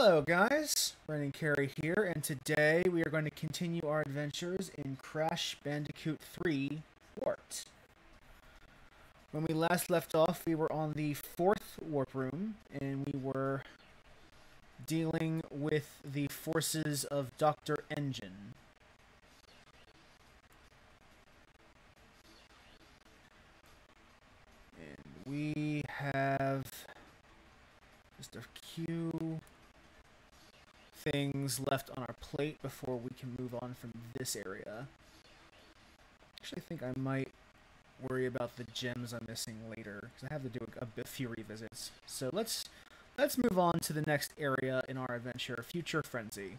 Hello guys, Brennan Carey here, and today we are going to continue our adventures in Crash Bandicoot 3 Warped. When we last left off, we were on the 4th warp room, and we were dealing with the forces of Dr. Engine. And we have just a few things left on our plate before we can move on from this area. Actually, I think I might worry about the gems I'm missing later, because I have to do a few revisits. So let's move on to the next area in our adventure, Future Frenzy.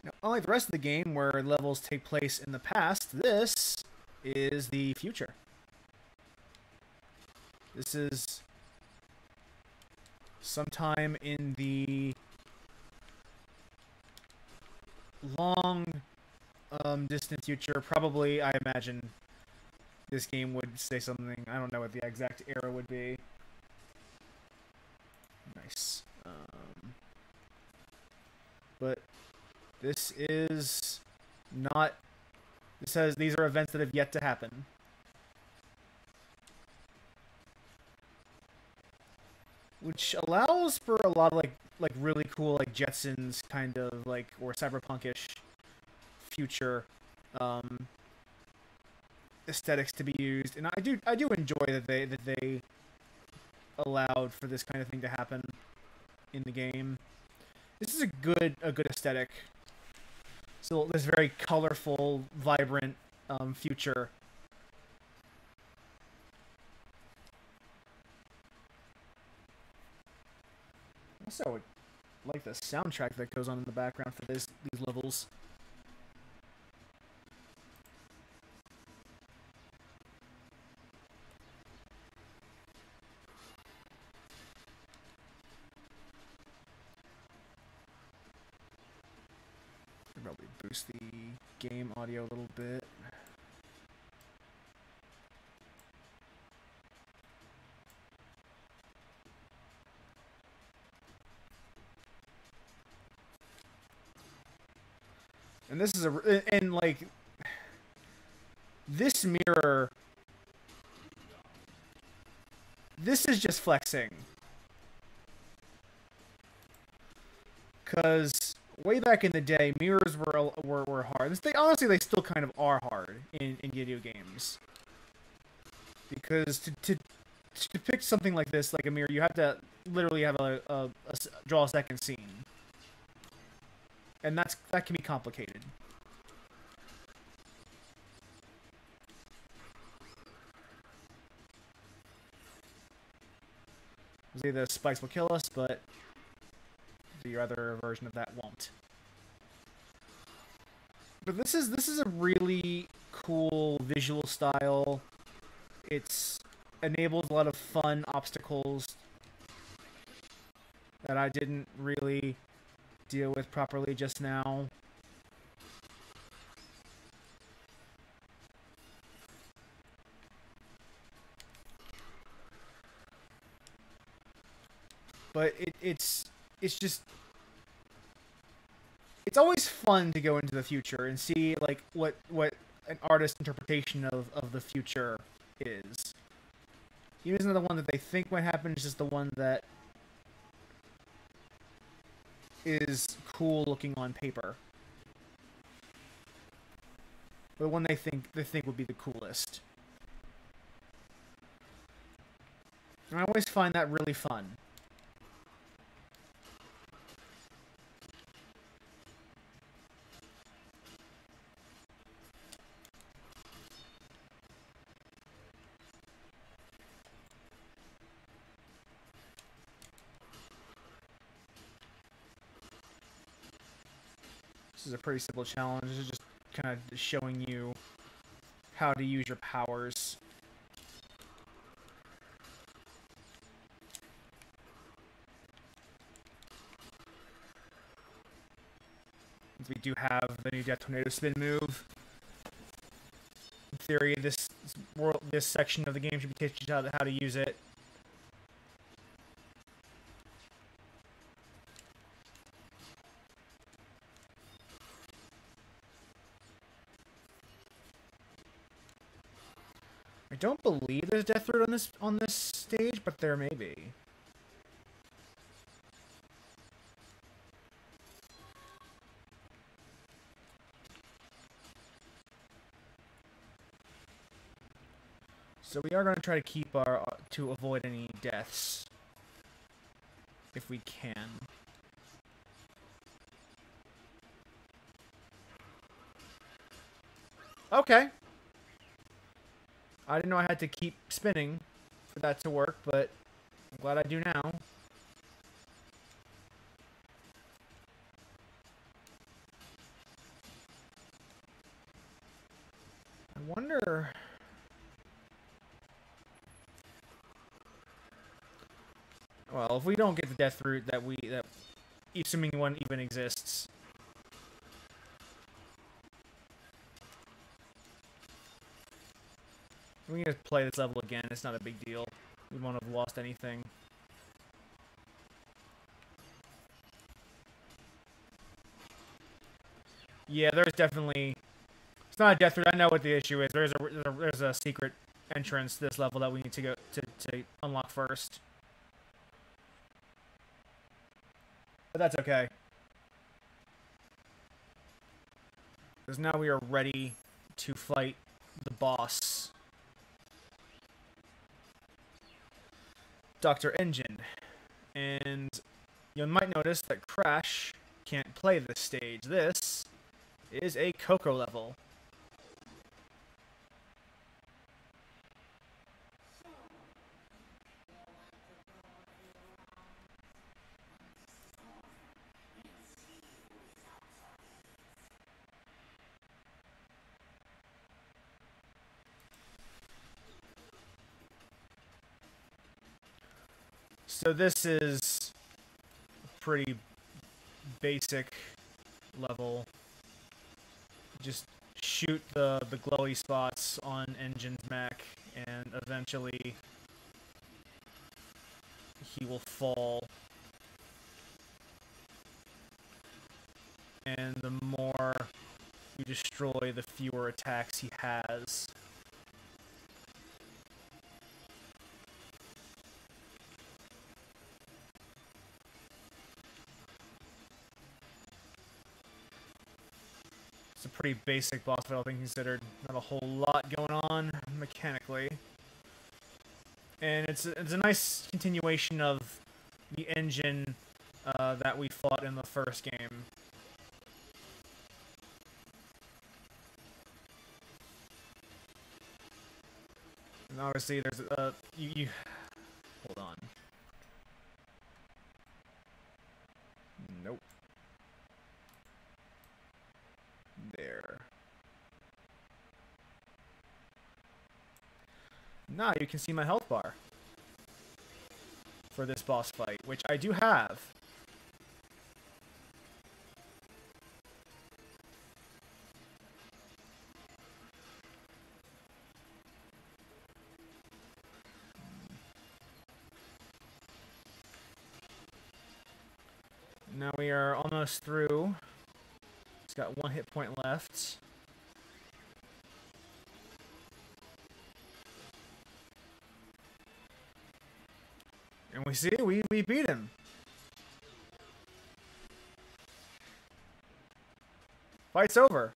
Now, unlike the rest of the game, where levels take place in the past, this is the future. This is sometime in the long, distant future. Probably, I imagine, this game would say something. I don't know what the exact era would be. Nice. But this is not... It says these are events that have yet to happen. Which allows for a lot of like really cool like Jetsons kind of like or cyberpunkish future aesthetics to be used, and I do enjoy that they allowed for this kind of thing to happen in the game. This is a good aesthetic. So this very colorful, vibrant future. Also, I would like the soundtrack that goes on in the background for these levels. I'll probably boost the game audio a little bit. And this is like this mirror. This is just flexing, because way back in the day, mirrors were hard. Honestly, they still kind of are hard in video games, because to depict something like this, like a mirror, you have to literally have draw a second scene. And that can be complicated. See, the spikes will kill us, but the other version of that won't. But this is a really cool visual style. It's enabled a lot of fun obstacles that I didn't really deal with properly just now. But it's always fun to go into the future and see like what an artist's interpretation of the future is. Even isn't the one that they think might happen, it's just the one that is cool looking on paper. The one they think would be the coolest. And I always find that really fun. This is a pretty simple challenge. This is just kind of showing you how to use your powers. We do have the new Tornado Spin move. In theory, this section of the game should be teaching you how to use it. I don't believe there's death route on this stage, but there may be. So we are going to try to keep to avoid any deaths if we can. Okay. I didn't know I had to keep spinning for that to work, but I'm glad I do now. I wonder... Well, if we don't get the death route that assuming one even exists. We can just play this level again, it's not a big deal. We won't have lost anything. Yeah, there's definitely... It's not a death route, I know what the issue is. There's a secret entrance to this level that we need to go to unlock first. But that's okay. Because now we are ready to fight the boss. Dr. Engine. And you might notice that Crash can't play this stage. This is a Coco level. So this is a pretty basic level. Just shoot the glowy spots on Engine's mech, and eventually he will fall. And the more you destroy, the fewer attacks he has. It's a pretty basic boss fight, all things considered. Not a whole lot going on mechanically. And it's a nice continuation of the engine that we fought in the first game. And obviously there's you hold on. Nope. There. Now you can see my health bar for this boss fight, which I do have. Now we are almost through. It's got 1 hit point left. And we see, we beat him. Fight's over.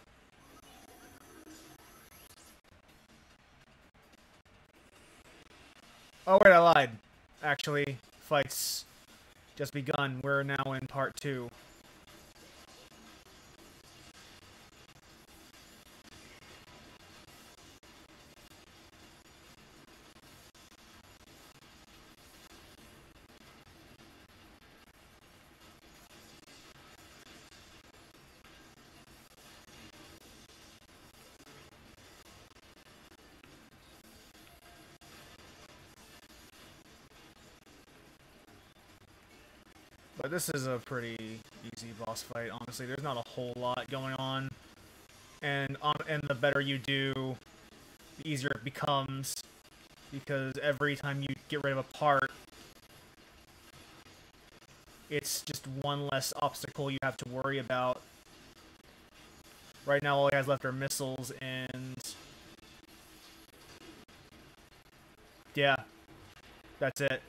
Oh wait, I lied. Actually, fight's just begun. We're now in part 2. But this is a pretty easy boss fight, honestly. There's not a whole lot going on. And the better you do, the easier it becomes, because every time you get rid of a part, it's just one less obstacle you have to worry about. Right now, all he has left are missiles, and yeah, that's it.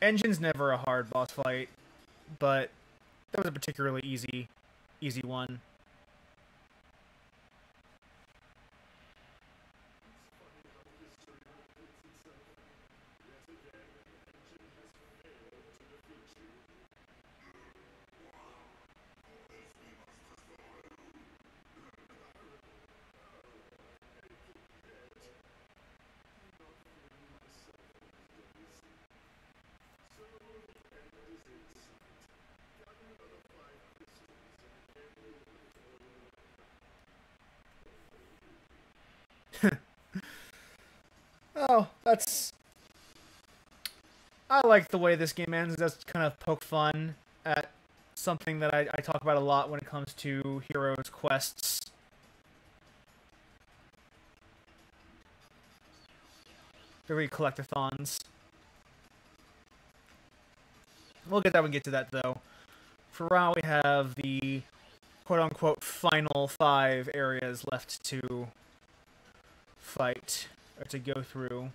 Engine's never a hard boss fight, but that was a particularly easy one. Oh, that's... I like the way this game ends. It does kind of poke fun at something that I talk about a lot when it comes to heroes' quests. Very collectathons. We'll get that when we get to that, though. For now, we have the quote-unquote final 5 areas left to fight, or to go through.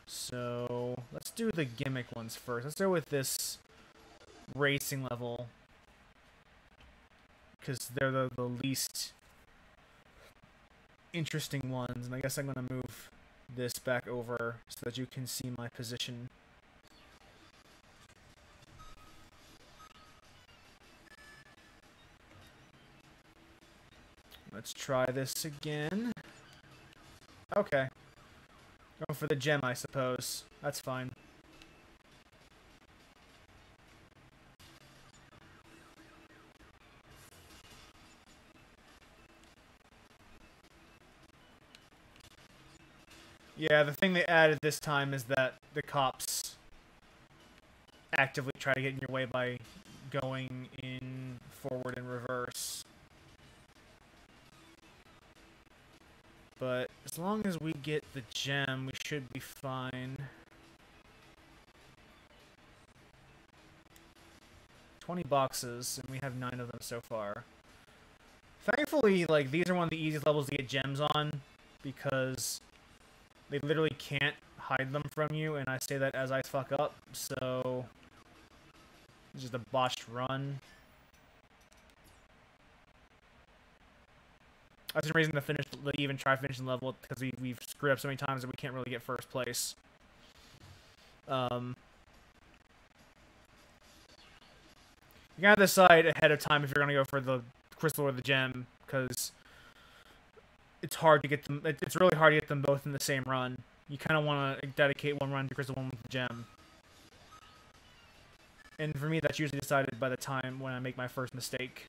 So, let's do the gimmick ones first. Let's go with this racing level, because they're the least interesting ones, and I guess I'm going to move this back over so that you can see my position. Let's try this again. Okay. Going for the gem, I suppose. That's fine. Yeah, the thing they added this time is that the cops actively try to get in your way by going in forward and reverse. But as long as we get the gem, we should be fine. 20 boxes, and we have 9 of them so far. Thankfully, like, these are one of the easiest levels to get gems on, because they literally can't hide them from you, and I say that as I fuck up, so it's just a botched run. That's the reason to even try finishing the level, because we've screwed up so many times that we can't really get first place. You gotta decide ahead of time if you're gonna go for the crystal or the gem, because it's hard to get them. It's really hard to get them both in the same run. You kind of want to dedicate one run to crystal, one with the gem. And for me, that's usually decided by the time when I make my first mistake.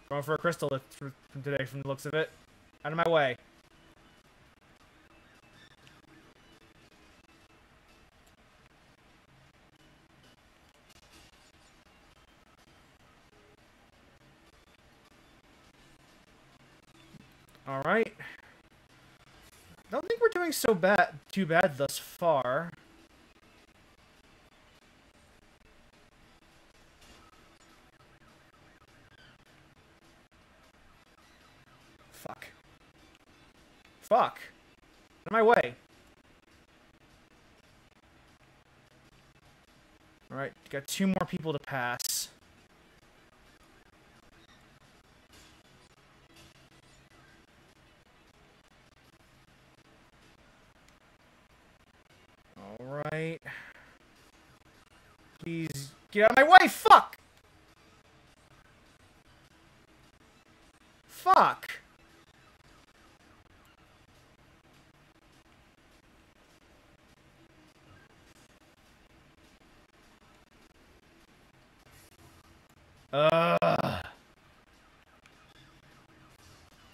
Going for a crystal from today, from the looks of it. Out of my way. Alright. Don't think we're doing too bad thus far. Fuck. Fuck. Out of my way. Alright, got 2 more people to pass. Alright. Please get out of my way! Fuck! Fuck!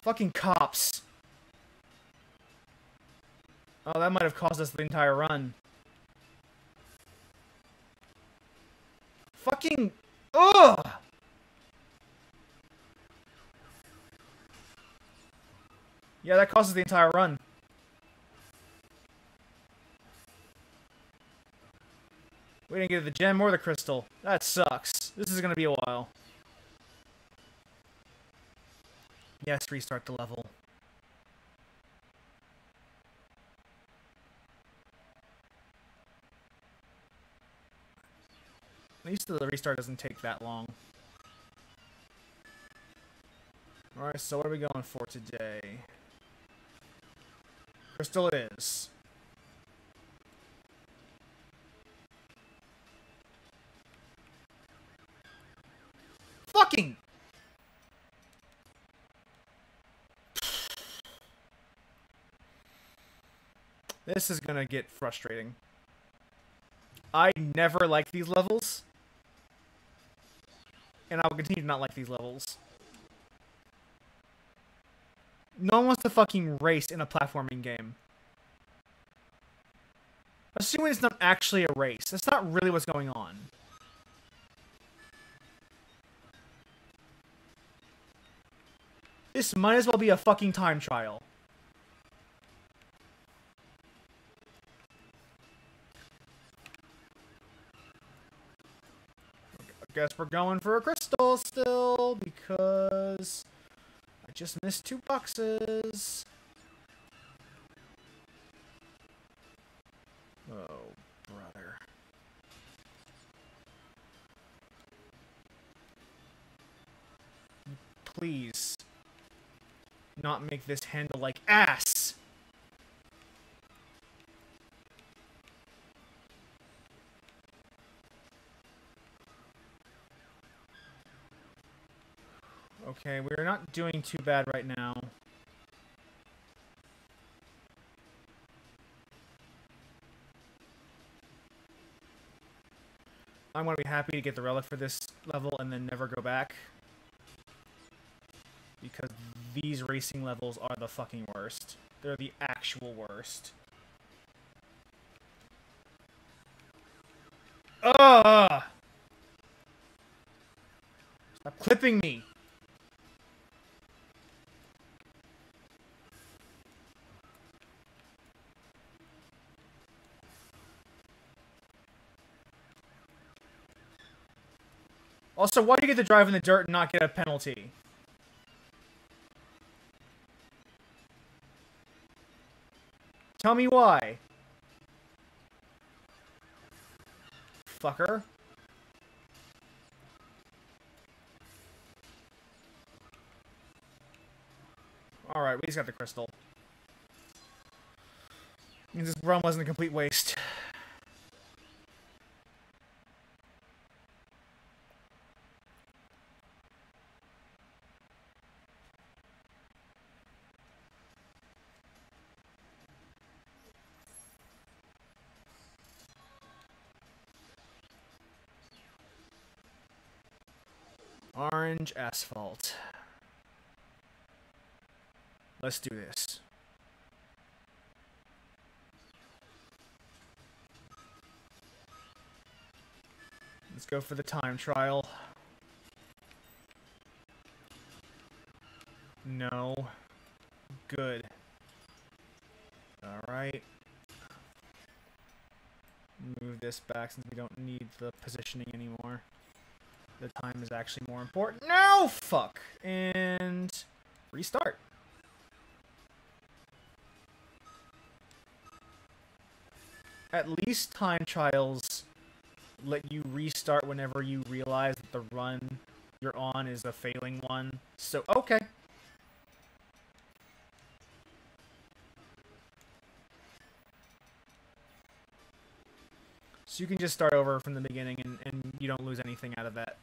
Fucking cops. Oh, that might have caused us the entire run. Fucking... Ugh! Yeah, that causes the entire run. We didn't get the gem or the crystal. That sucks. This is gonna be a while. Yes, restart the level. At least the restart doesn't take that long. Alright, so what are we going for today? Crystal it is. Fucking... This is gonna get frustrating. I never like these levels. And I will continue to not like these levels. No one wants to fucking race in a platforming game. Assuming it's not actually a race. That's not really what's going on. This might as well be a fucking time trial. I guess we're going for a crystal still, because I just missed 2 boxes. Oh, brother. Please. Not make this handle like ass! Okay, we're not doing too bad right now. I'm going to be happy to get the relic for this level and then never go back. Because these racing levels are the fucking worst. They're the actual worst. Ugh! Stop clipping me! Also, why do you get to drive in the dirt and not get a penalty? Tell me why. Fucker. Alright, we just got the crystal. Means this run wasn't a complete waste. Orange asphalt. Let's do this. Let's go for the time trial. No. Good. Alright. Move this back since we don't need the positioning anymore. The time is actually more important. No! Fuck! And... restart. At least time trials let you restart whenever you realize that the run you're on is a failing one. So, okay. So you can just start over from the beginning and you don't lose anything out of that.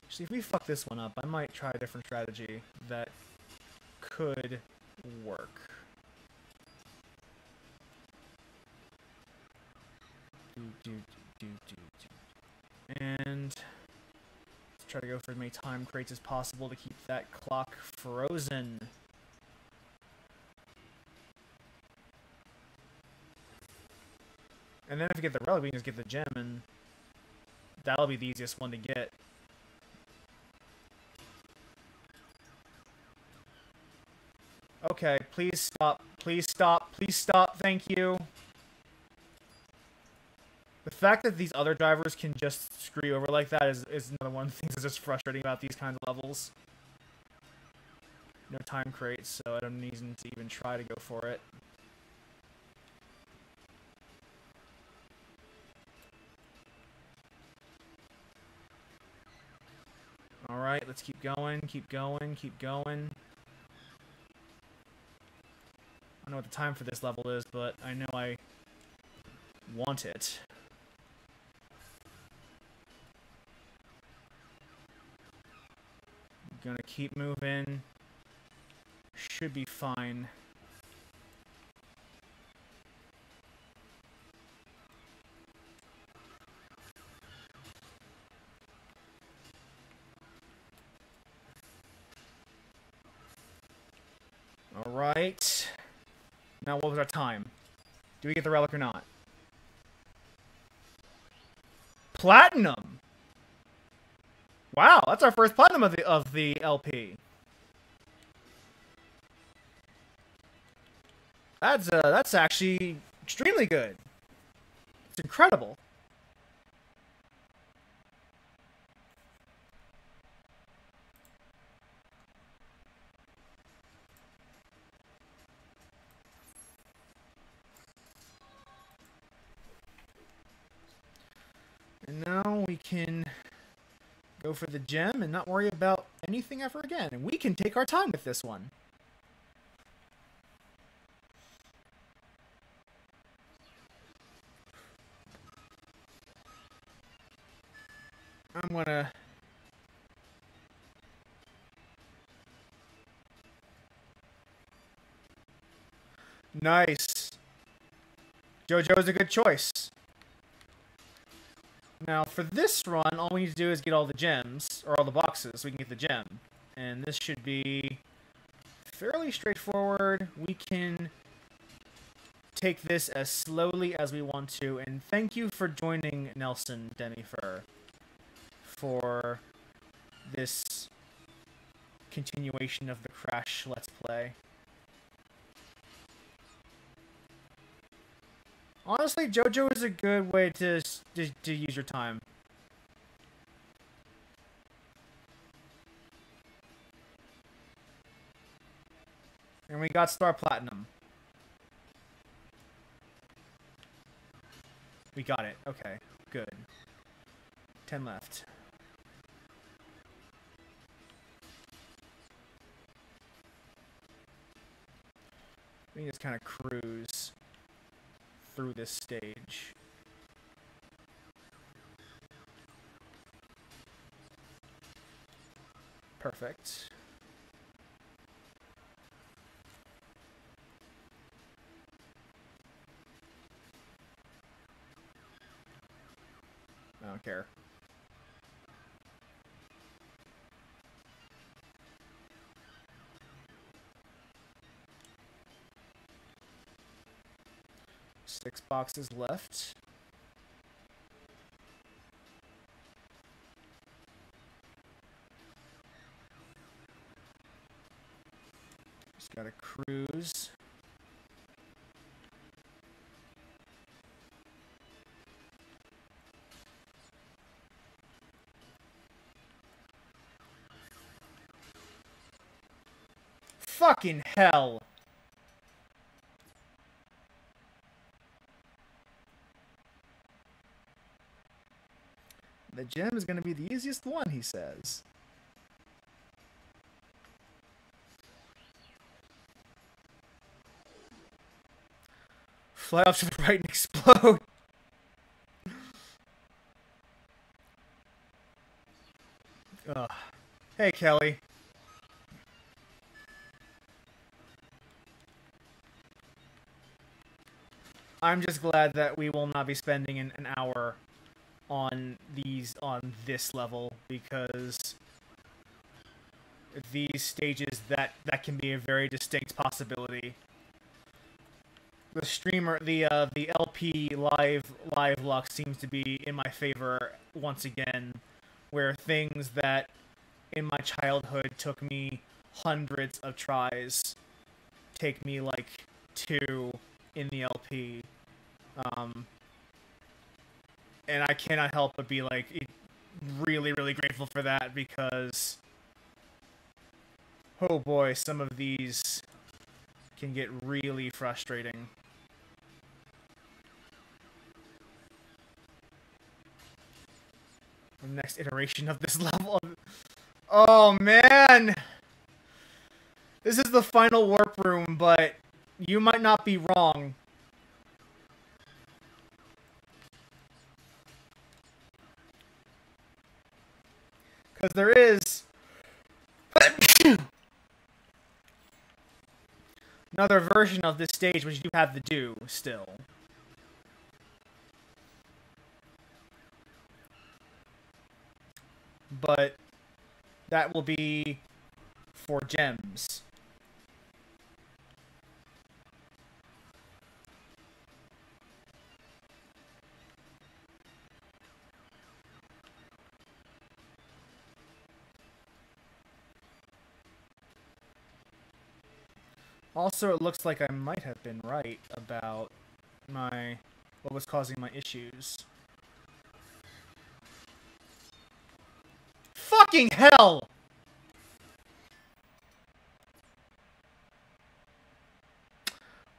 Actually, if we fuck this one up, I might try a different strategy that could work. And let's try to go for as many time crates as possible to keep that clock frozen. And then if we get the relic, we can just get the gem, and that'll be the easiest one to get. Okay, please stop. Please stop. Please stop. Thank you. The fact that these other drivers can just screw you over like that is another one of the things that's just frustrating about these kinds of levels. No time crates, so I don't need to even try to go for it. Alright, let's keep going, keep going, keep going. I don't know what the time for this level is, but I know I want it. Gonna keep moving. Should be fine. Alright. Now what was our time? Do we get the relic or not? Platinum! Wow, that's our first platinum of the LP. That's actually extremely good. It's incredible. And now we can go for the gem and not worry about anything ever again. And we can take our time with this one. I'm gonna... Nice. JoJo's a good choice. Now, for this run, all we need to do is get all the gems, or all the boxes, so we can get the gem. And this should be fairly straightforward. We can take this as slowly as we want to. And thank you for joining Nelson Demifer for this continuation of the Crash Let's Play. Honestly, JoJo is a good way to use your time. And we got Star Platinum. We got it. Okay, good. 10 left. We can just kind of cruise through this stage. Perfect. I don't care. Six boxes left. Just gotta cruise. Fucking hell! The gem is going to be the easiest one, he says. Fly off to the right and explode. Ugh. Hey, Kelly. I'm just glad that we will not be spending an hour on this level, because these stages, that can be a very distinct possibility. The streamer, the LP live luck seems to be in my favor once again, where things that in my childhood took me hundreds of tries take me like 2 in the LP. And I cannot help but be like really, really grateful for that, because oh boy, some of these can get really frustrating. The next iteration of this level. Oh man! This is the final warp room, but you might not be wrong. Because there is another version of this stage which you have to do still. But that will be for gems. Also, it looks like I might have been right about what was causing my issues. Fucking hell!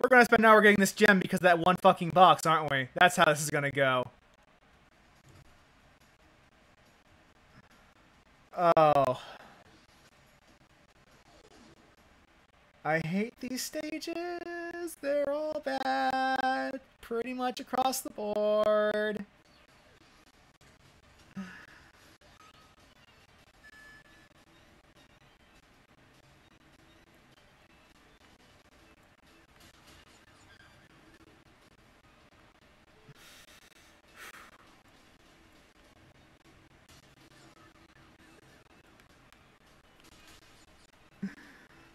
We're gonna spend an hour getting this gem because of that one fucking box, aren't we? That's how this is gonna go. Oh. I hate these stages. They're all bad. Pretty much across the board.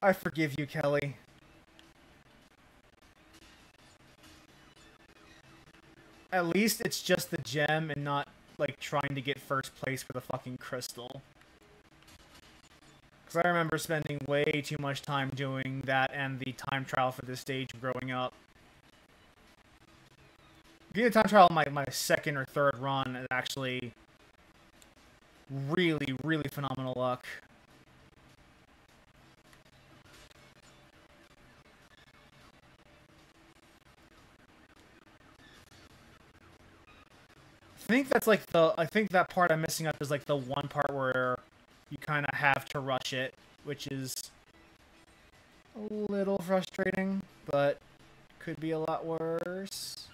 I forgive you, Kelly. At least it's just the gem and not, like, trying to get first place for the fucking crystal. Because I remember spending way too much time doing that and the time trial for this stage growing up. Getting the time trial on my second or third run is actually really, really phenomenal luck. I think that part I'm messing up is like the one part where you kind of have to rush it, which is a little frustrating, but could be a lot worse.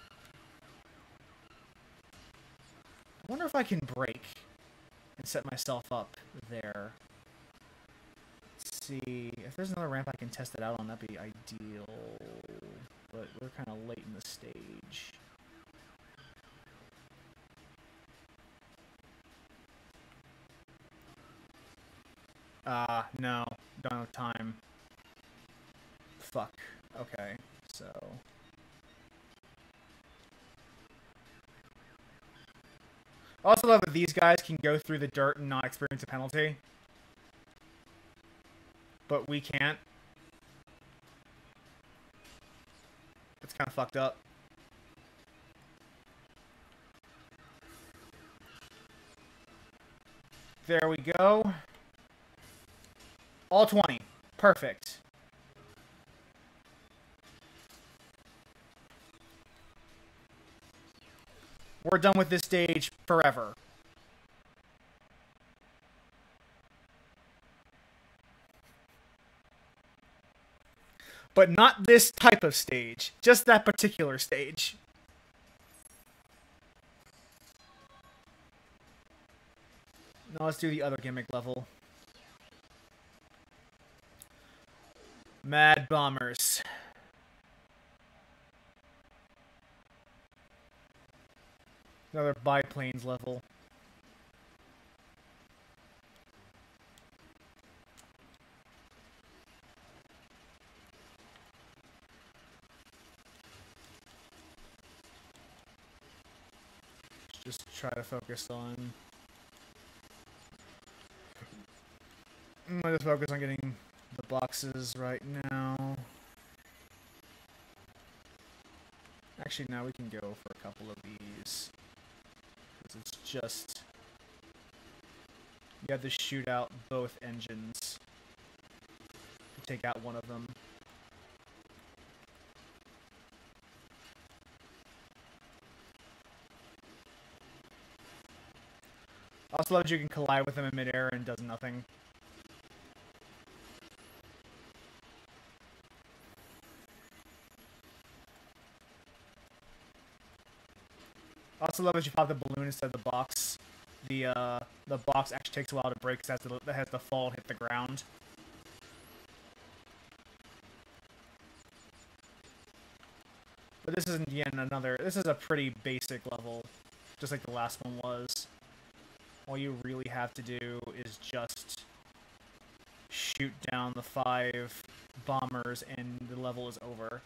I wonder if I can break and set myself up there. Let's see. If there's another ramp I can test it out on, that'd be ideal. But we're kind of late in the stage. No. Don't have time. Fuck. Okay, so... I also love that these guys can go through the dirt and not experience a penalty. But we can't. It's kind of fucked up. There we go. All 20. Perfect. We're done with this stage forever. But not this type of stage. Just that particular stage. Now let's do the other gimmick level. Mad Bombers. Another biplanes level. Just try to focus on... I'm going to focus on getting the boxes right now. Actually, now we can go for a couple of these. Because it's just... You have to shoot out both engines to take out one of them. I also love that you can collide with them in midair and it does nothing. I also love that you pop the balloon instead of the box. The box actually takes a while to break because it has to fall and hit the ground. But this isn't yet another... This is a pretty basic level, just like the last one was. All you really have to do is just shoot down the 5 bombers and the level is over.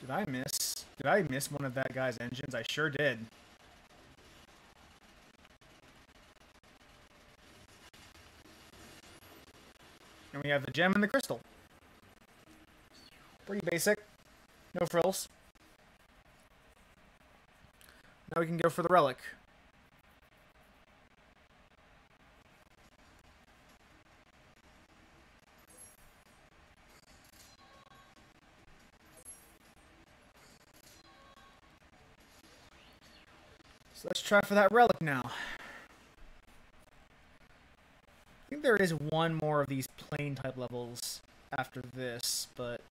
Did I miss one of that guy's engines? I sure did. And we have the gem and the crystal. Pretty basic. No frills. Now we can go for the relic. So let's try for that relic now. I think there is one more of these plane type levels after this, but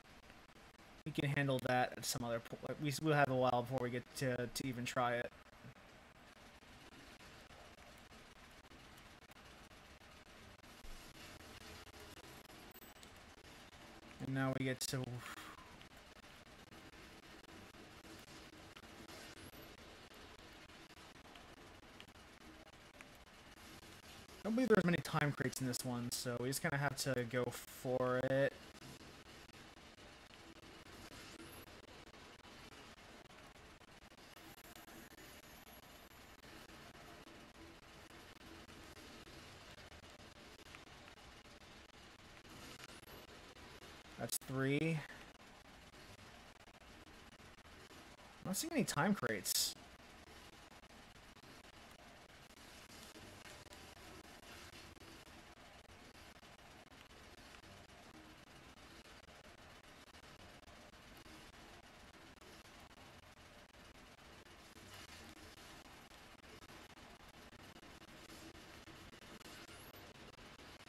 we can handle that at some other point. We'll have a while before we get to even try it. And now we get to... I don't believe there's many time crates in this one, so we just kind of have to go for it. That's 3. I'm not seeing any time crates.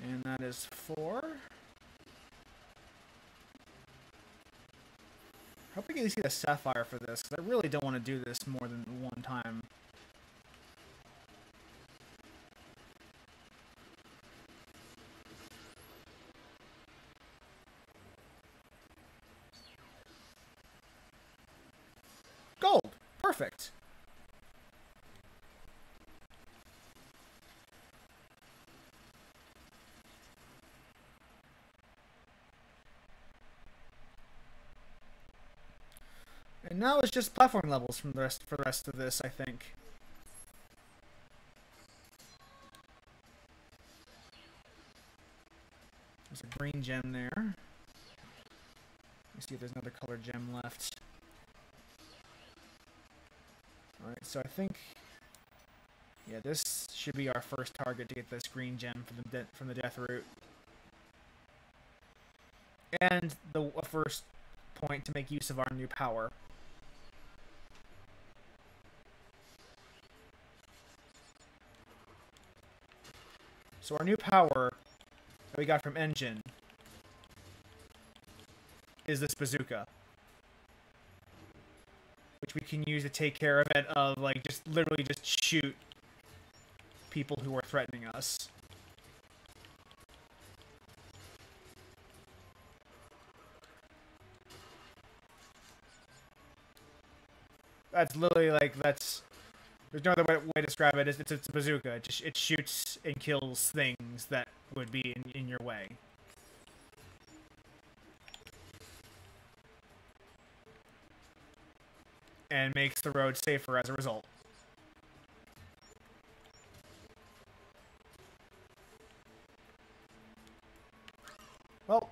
And that is 4. I hope we get to see the sapphire for this, because I really don't want to do this more than one time. Gold! Perfect! And now it's just platform levels for the rest of this, I think. There's a green gem there. Let me see if there's another colored gem left. Alright, so I think... Yeah, this should be our first target to get this green gem from the death route. And the first point to make use of our new power. So our new power that we got from Engine is this bazooka, which we can use to take care of it, of like just literally just shoot people who are threatening us. That's literally like, that's, there's no other way to describe it. It's a bazooka. It shoots and kills things that would be in your way. And makes the road safer as a result. Well,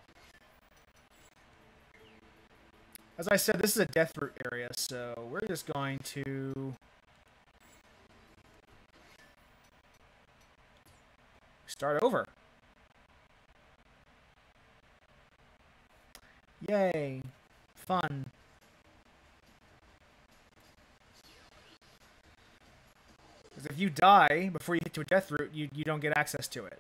as I said, this is a death route area, so we're just going to start over. Yay. Fun. Because if you die before you get to a death route, you don't get access to it.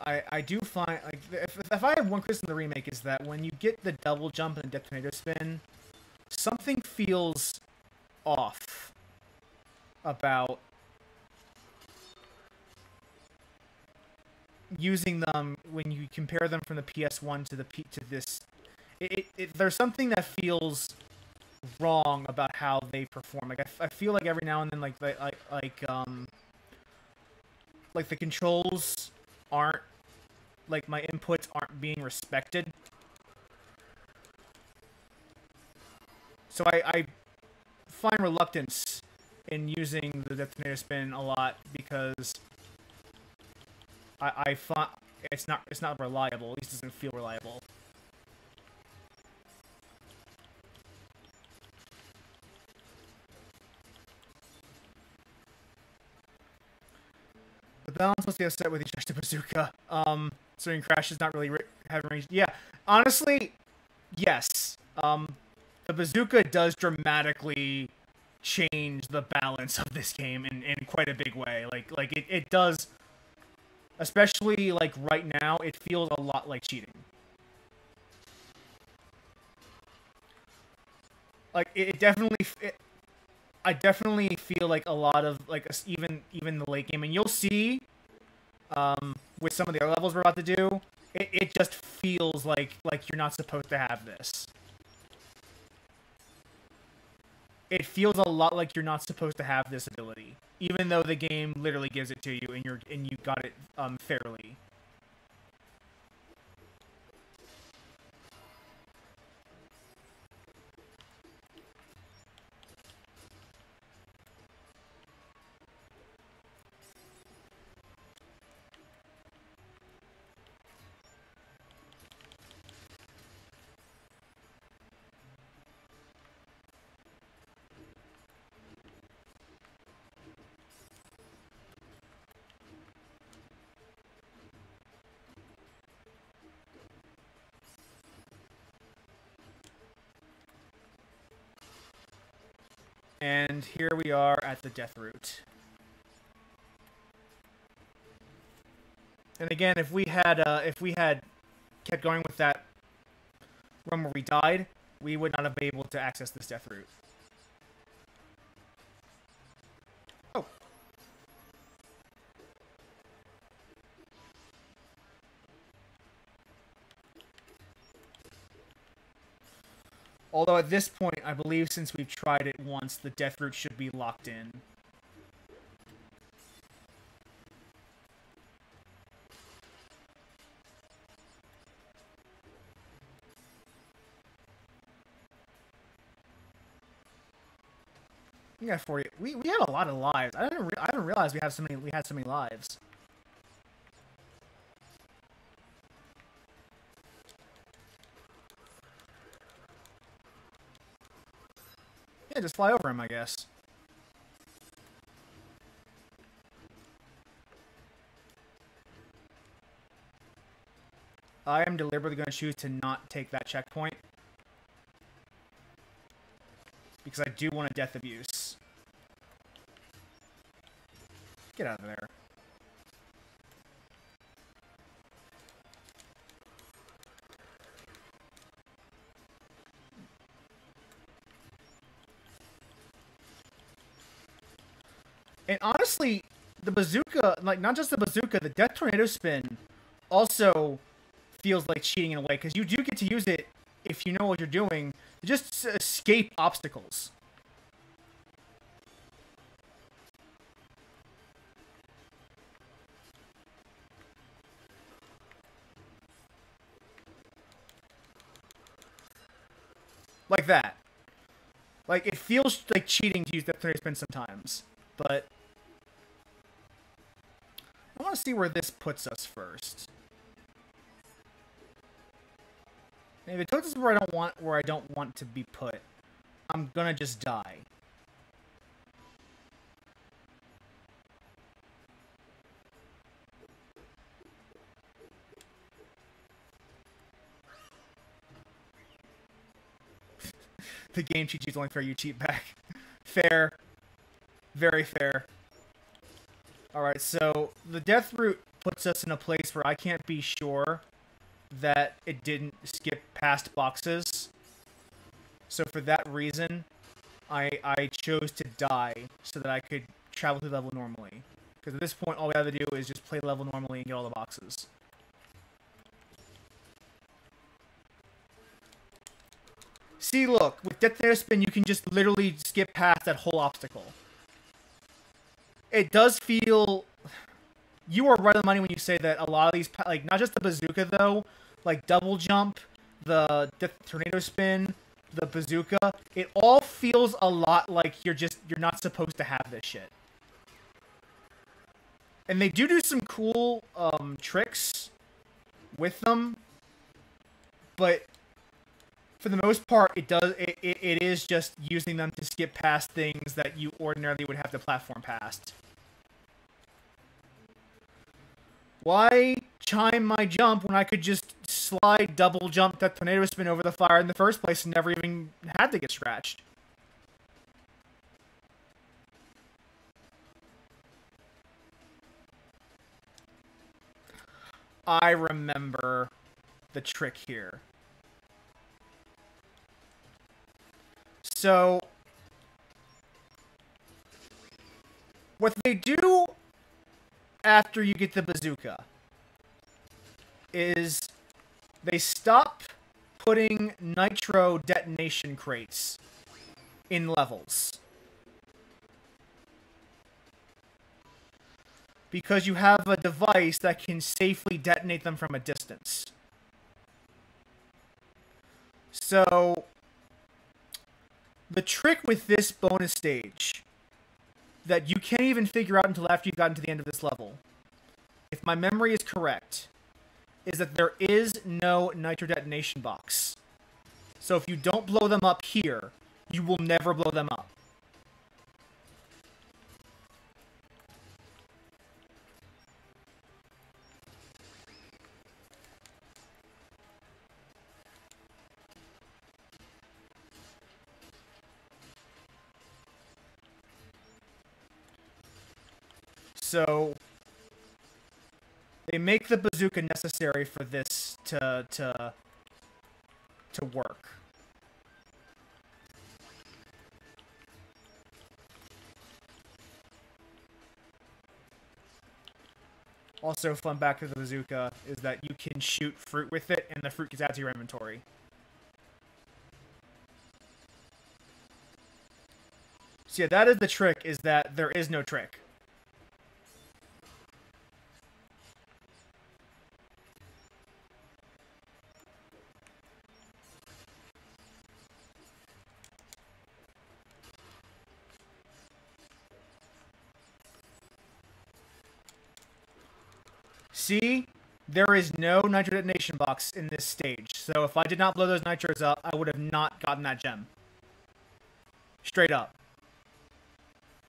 I do find, like, if I have one criticism of the remake, is that when you get the double jump and the detonator spin, something feels off about using them when you compare them from the PS1 to this. There's something that feels wrong about how they perform. Like I feel like every now and then, like the controls aren't, like, my inputs aren't being respected. So I find reluctance in using the detonator spin a lot, because I find it's not reliable. At least it doesn't feel reliable. The balance must be upset with each other bazooka. So Crash is not really having range. Yeah, honestly, yes. The bazooka does dramatically change the balance of this game in quite a big way. Like it does, especially like right now, it feels a lot like cheating. Like it definitely. I definitely feel like a lot of, like, even the late game, and you'll see with some of the other levels we're about to do, it just feels like you're not supposed to have this. It feels a lot like you're not supposed to have this ability, even though the game literally gives it to you, and you got it fairly. And here we are at the death route. And again, if we had kept going with that run where we died, we would not have been able to access this death route. Oh. Although at this point, I believe since we've tried it once, the death route should be locked in. We got 40. We have a lot of lives. I didn't realize we had so many lives. Yeah, just fly over him, I guess. I am deliberately going to choose to not take that checkpoint. because I do want a death abuse. Get out of there. And honestly, the bazooka, like, not just the bazooka, the death tornado spin also feels like cheating in a way, because you do get to use it if you know what you're doing to just escape obstacles. Like that. Like, it feels like cheating to use death tornado spin sometimes, but I want to see where this puts us first. If it puts us where I don't want to be put, I'm gonna just die. The game cheat sheet's only fair, you cheat back. Fair. Very fair. Alright, so the death route puts us in a place where I can't be sure that it didn't skip past boxes. So for that reason, I chose to die so that I could travel through the level normally. Because at this point, all we have to do is just play the level normally and get all the boxes. See, look, with Death Tornado Spin, you can just literally skip past that whole obstacle. It does feel... You are right on the money when you say that a lot of these, like, not just the bazooka, though, like double jump, the tornado spin, the bazooka, it all feels a lot like you're not supposed to have this shit. And they do some cool tricks with them, but for the most part, it is just using them to skip past things that you ordinarily would have to platform past. Why chime my jump when I could just slide, double jump that tornado spin over the fire in the first place and never even had to get scratched? I remember the trick here. So, what they do after you get the bazooka is they stop putting nitro detonation crates in levels. Because you have a device that can safely detonate them from a distance. So, the trick with this bonus stage that you can't even figure out until after you've gotten to the end of this level, if my memory is correct, is that there is no nitro detonation box. So if you don't blow them up here, you will never blow them up. So they make the bazooka necessary for this to work. Also, fun back to the bazooka is that you can shoot fruit with it, and the fruit gets added to your inventory. So yeah, that is the trick, is that there is no trick. See? There is no nitro detonation box in this stage. So if I did not blow those nitros up, I would have not gotten that gem. Straight up.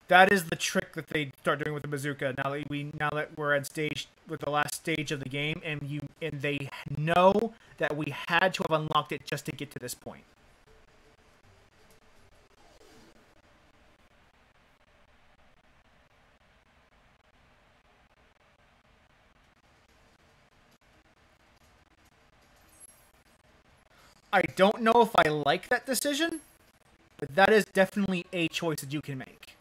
That is the trick that they start doing with the bazooka now that we're at stage with the last stage of the game, and they know that we had to have unlocked it just to get to this point. I don't know if I like that decision, but that is definitely a choice that you can make.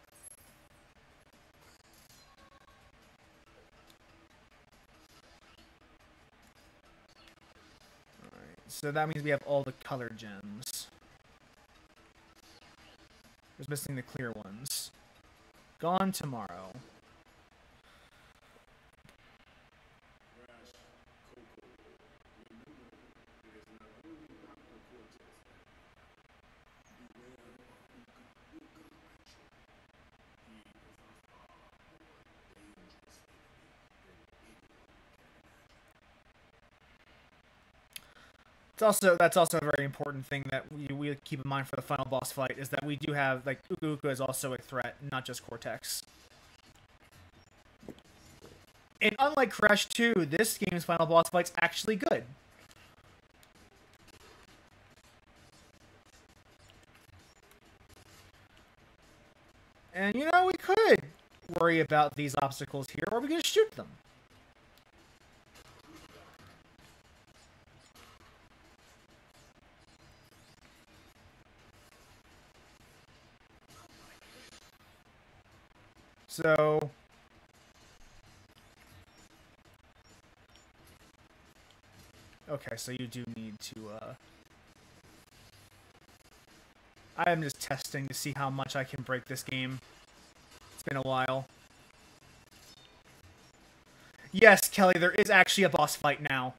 Alright, so that means we have all the color gems. Just missing the clear ones. Gone tomorrow. That's also a very important thing that we keep in mind for the final boss fight, is that we do have, like, Uka Uka is also a threat, not just Cortex. And unlike Crash 2, this game's final boss fight's actually good. And, you know, we could worry about these obstacles here, or we can shoot them. So... okay, so you do need to, I am just testing to see how much I can break this game. It's been a while. Yes, Kelly, there is actually a boss fight now.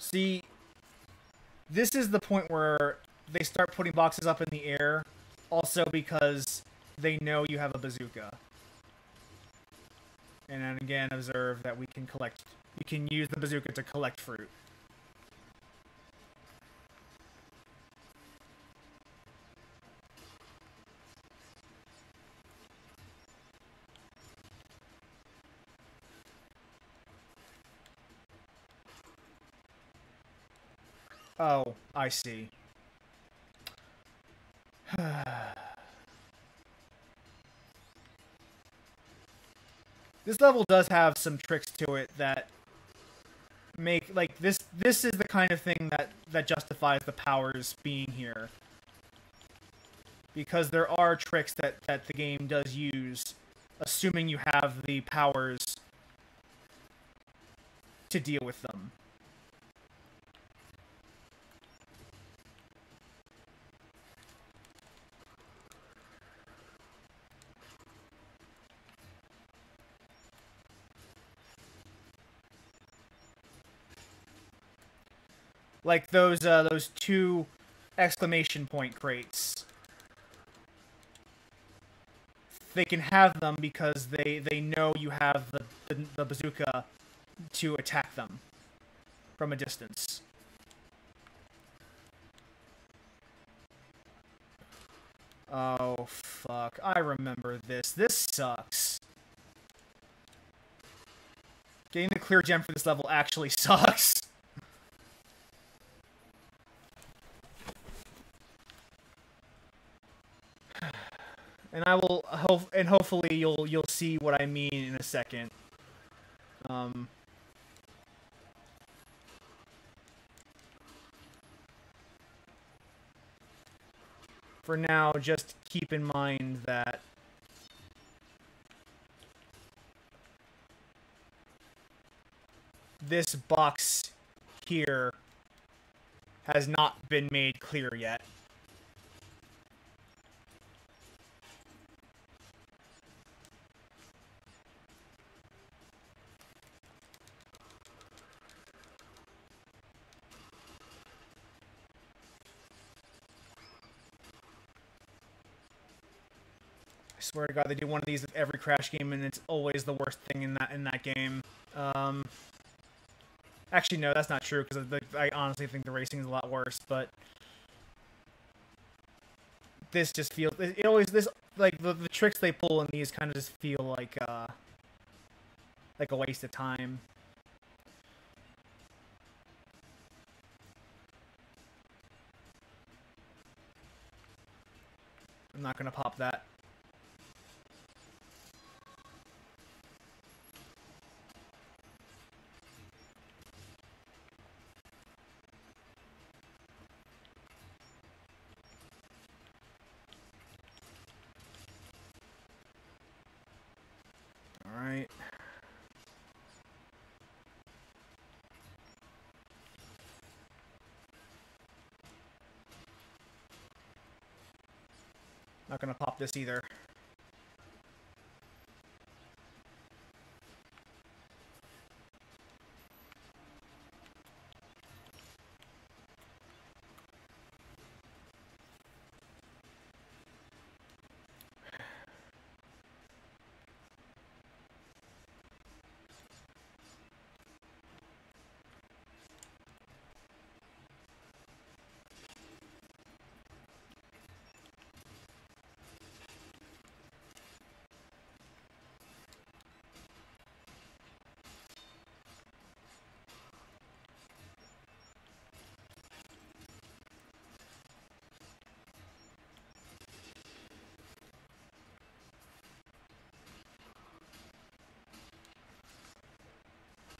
See, this is the point where they start putting boxes up in the air, also because they know you have a bazooka. And then again, observe that we can use the bazooka to collect fruit. Oh, I see. This level does have some tricks to it that make, like, this is the kind of thing that justifies the powers being here. Because there are tricks that the game does use, assuming you have the powers to deal with them. Like those 2 exclamation point crates. They can have them because they know you have the bazooka to attack them from a distance. Oh, fuck. I remember this. This sucks. Getting the clear gem for this level actually sucks. And I will hopefully you'll see what I mean in a second. For now, just keep in mind that this box here has not been made clear yet. I swear to God, they do one of these with every Crash game, and it's always the worst thing in that game. Actually, no, that's not true, because I honestly think the racing is a lot worse, but this just feels... It always... Like, the tricks they pull in these kind of just feel like a waste of time. I'm not gonna pop that. Alright. Not gonna pop this either.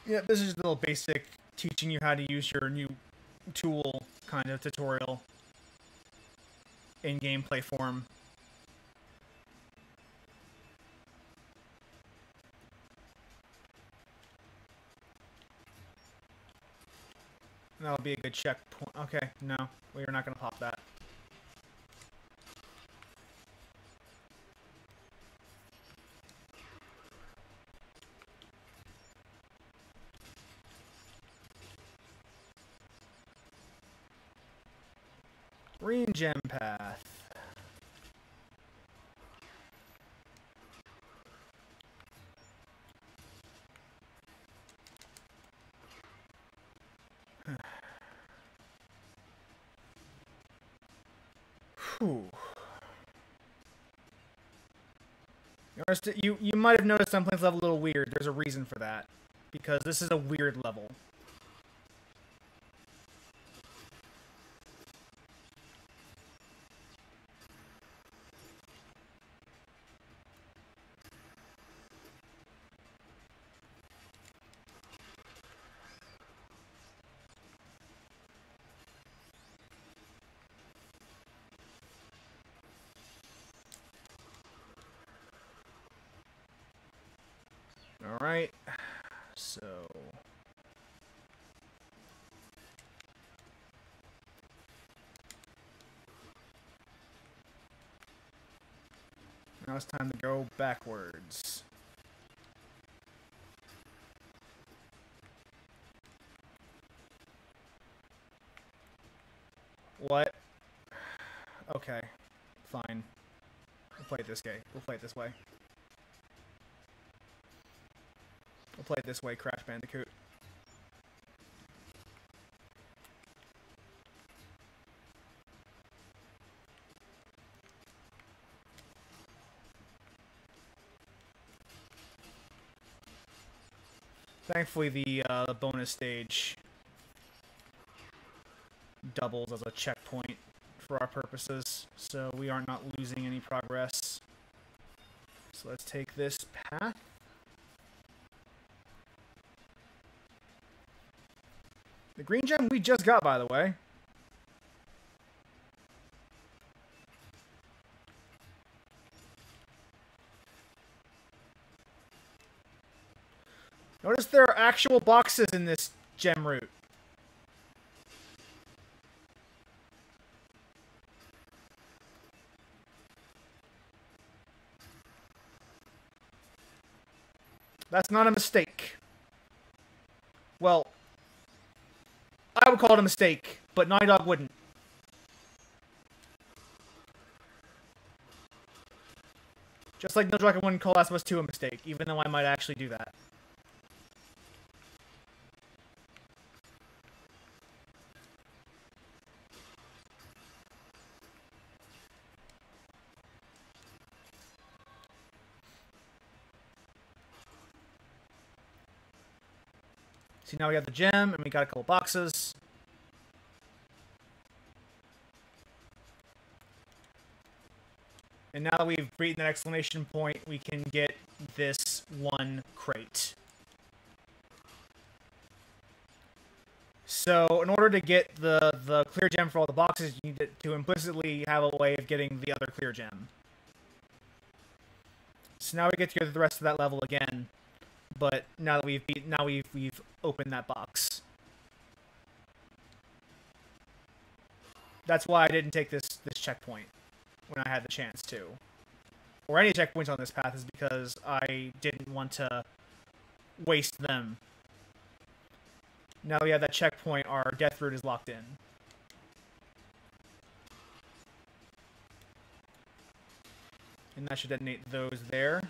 Yeah, this is a little basic, teaching you how to use your new tool kind of tutorial in gameplay form. That'll be a good checkpoint. Okay, no, we're not going to pop that. Green gem path. Whew. You might have noticed I'm playing this level a little weird. There's a reason for that. Because this is a weird level. Alright, so... now it's time to go backwards. What? Okay, fine. We'll play it this way. We'll play it this way. We'll play it this way, Crash Bandicoot. Thankfully, the bonus stage doubles as a checkpoint for our purposes, so we are not losing any progress. So let's take this path. The green gem we just got, by the way. Notice there are actual boxes in this gem route. That's not a mistake. Well, I would call it a mistake, but Naughty Dog wouldn't. Just like No Dragon wouldn't call Last of Us 2 a mistake, even though I might actually do that. See, now we have the gem, and we got a couple boxes. And now that we've beaten that exclamation point, we can get this one crate. So, in order to get the clear gem for all the boxes, you need to implicitly have a way of getting the other clear gem. So now we get to go through the rest of that level again, but now that we've opened that box. That's why I didn't take this checkpoint when I had the chance to, or any checkpoints on this path, is because I didn't want to waste them. Now that we have that checkpoint, our death route is locked in. And that should detonate those there.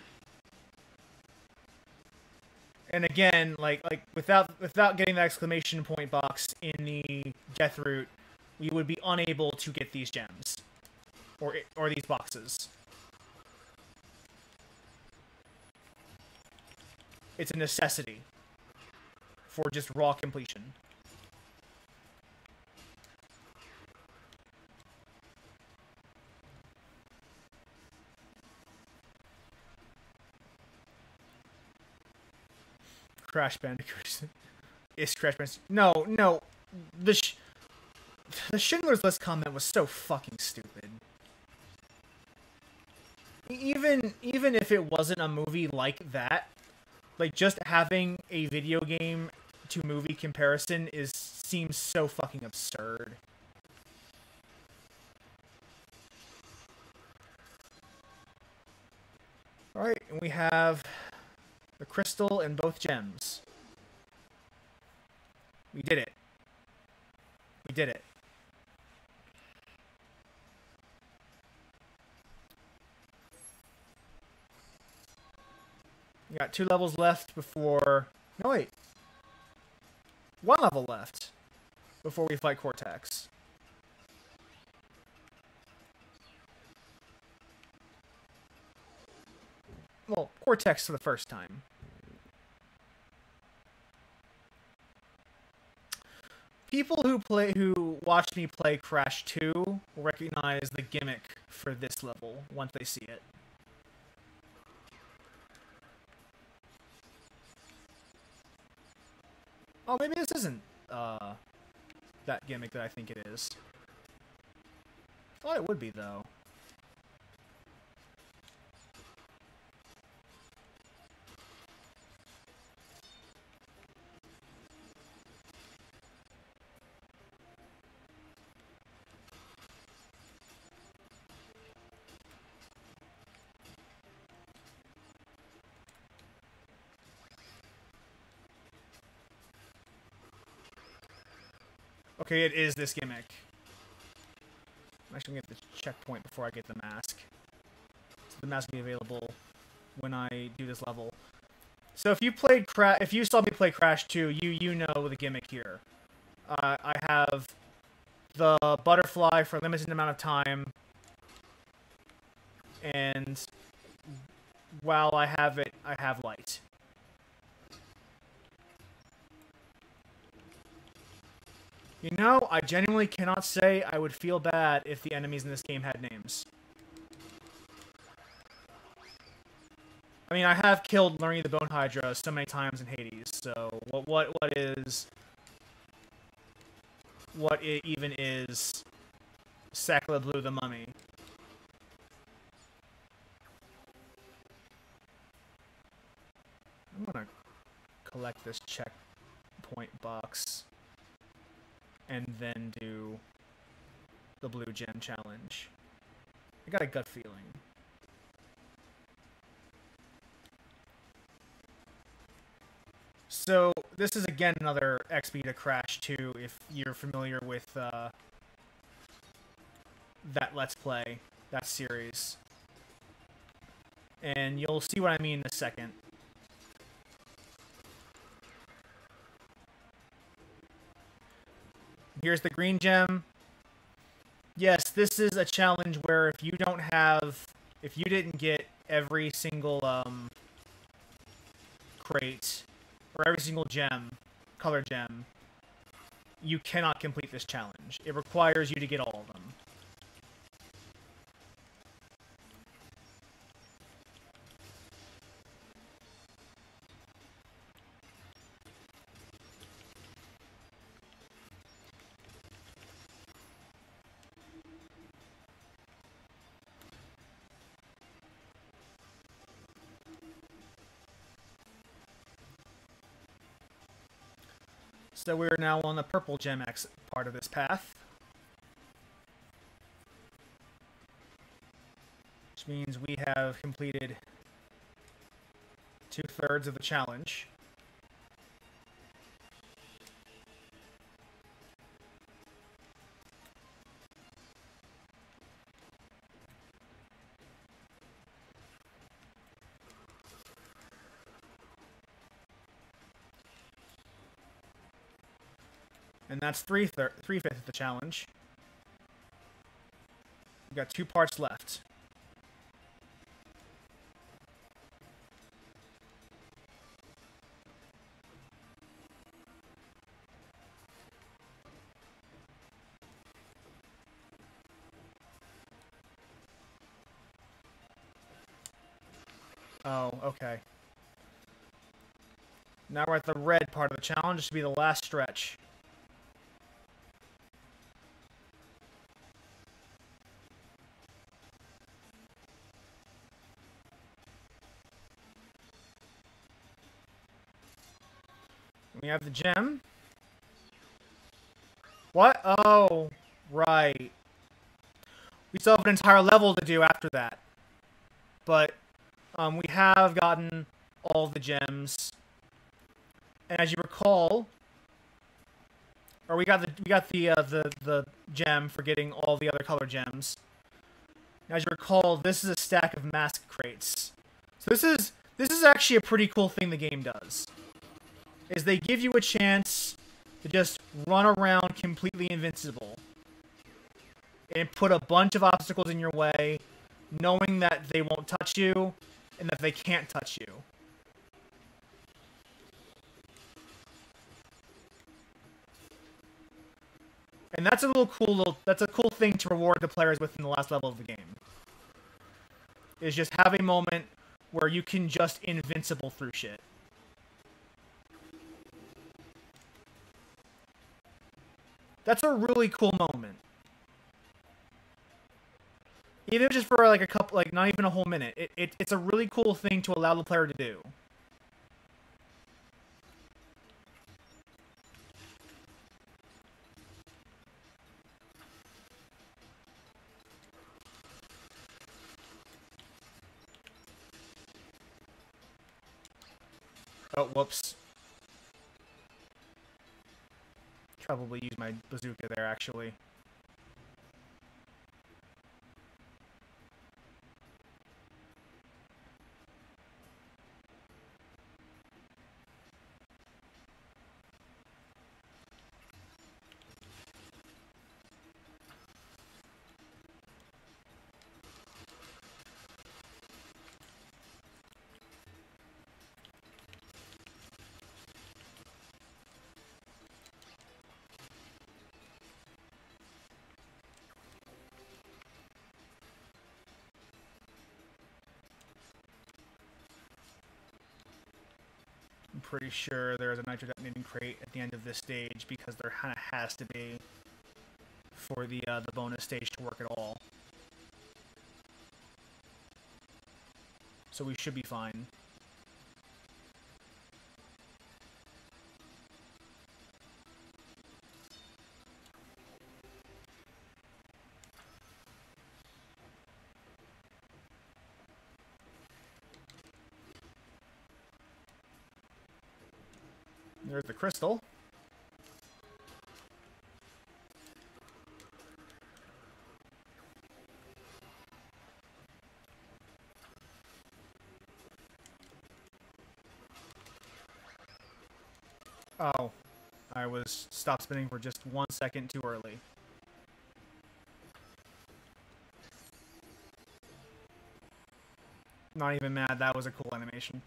And again, like without getting that exclamation point box in the death route, we would be unable to get these gems or these boxes. It's a necessity for just raw completion. Crash Bandicoot. Is Crash Bandicoot? No. The Schindler's List comment was so fucking stupid. Even if it wasn't a movie like that, like just having a video game to movie comparison seems so fucking absurd. Alright, and we have the crystal and both gems. We did it. We did it. We got 2 levels left before... No, wait. 1 level left before we fight Cortex. Well, Cortex for the first time. People who watched me play Crash 2 will recognize the gimmick for this level once they see it. Oh, maybe this isn't that gimmick that I think it is. I thought it would be, though. Okay, it is this gimmick. I'm actually going to get the checkpoint before I get the mask. So the mask will be available when I do this level. So if you saw me play Crash 2, you know the gimmick here. I have the butterfly for a limited amount of time, and while I have it, I have light. You know, I genuinely cannot say I would feel bad if the enemies in this game had names. I mean, I have killed Lerny the Bone Hydra so many times in Hades, so what it even is Sakla Blue the Mummy? I'm gonna collect this checkpoint box and then do the blue gem challenge. I got a gut feeling. So this is again another XP to Crash 2 if you're familiar with that Let's Play, that series. And you'll see what I mean in a second. Here's the green gem. Yes, this is a challenge where if you didn't get every single crate or every single color gem, you cannot complete this challenge. It requires you to get all of them. So we're now on the purple gem X part of this path. Which means we have completed 2/3 of the challenge. And that's 3/5 of the challenge. We've got 2 parts left. Oh, okay. Now we're at the red part of the challenge. This should be the last stretch. We have the gem. What? Oh, right. We still have an entire level to do after that. But we have gotten all the gems. And as you recall, or we got the gem for getting all the other color gems. And as you recall, this is a stack of mask crates. So this is actually a pretty cool thing the game does. Is they give you a chance to just run around completely invincible and put a bunch of obstacles in your way, knowing that they won't touch you and that they can't touch you. And that's a cool thing to reward the players with in the last level of the game. Is just have a moment where you can just invincible through shit. That's a really cool moment. Even just for like a couple, like not even a whole minute. It's a really cool thing to allow the player to do. Oh, whoops. Probably use my bazooka there, actually. I'm pretty sure there's a nitro detonating crate at the end of this stage because there kind of has to be for the bonus stage to work at all. So we should be fine. There's the crystal. Oh, I was stopped spinning for just 1 second too early. Not even mad, that was a cool animation.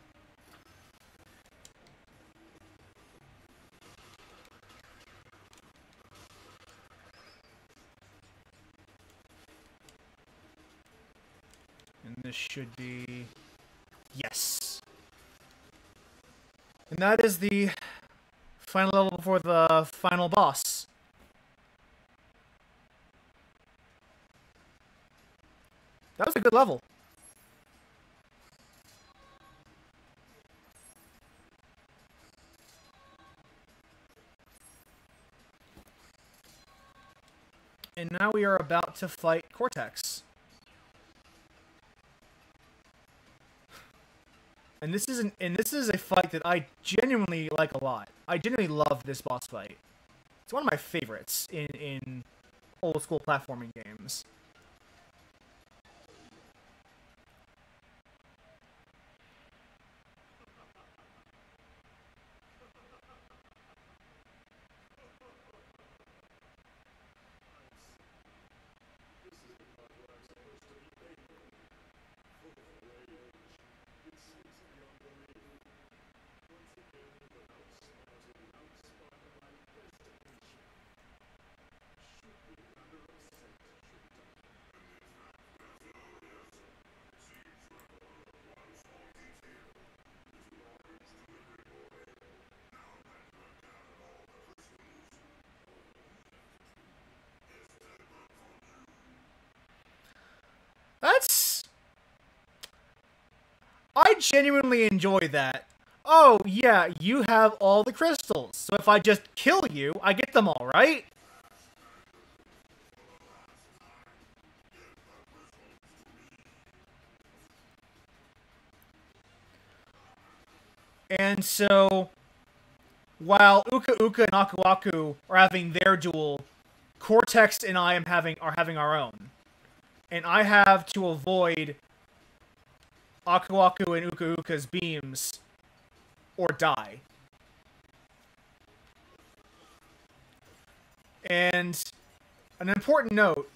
And this should be... Yes! And that is the final level before the final boss. That was a good level. And now we are about to fight Cortex. And this is a fight that I genuinely like a lot. I genuinely love this boss fight. It's one of my favorites in old school platforming games. I genuinely enjoy that. Oh, yeah, you have all the crystals. So if I just kill you, I get them all, right? And so, while Uka Uka and Aku Aku are having their duel, Cortex and I are having our own. And I have to avoid Aku Aku and Uka Uka's beams or die. And an important note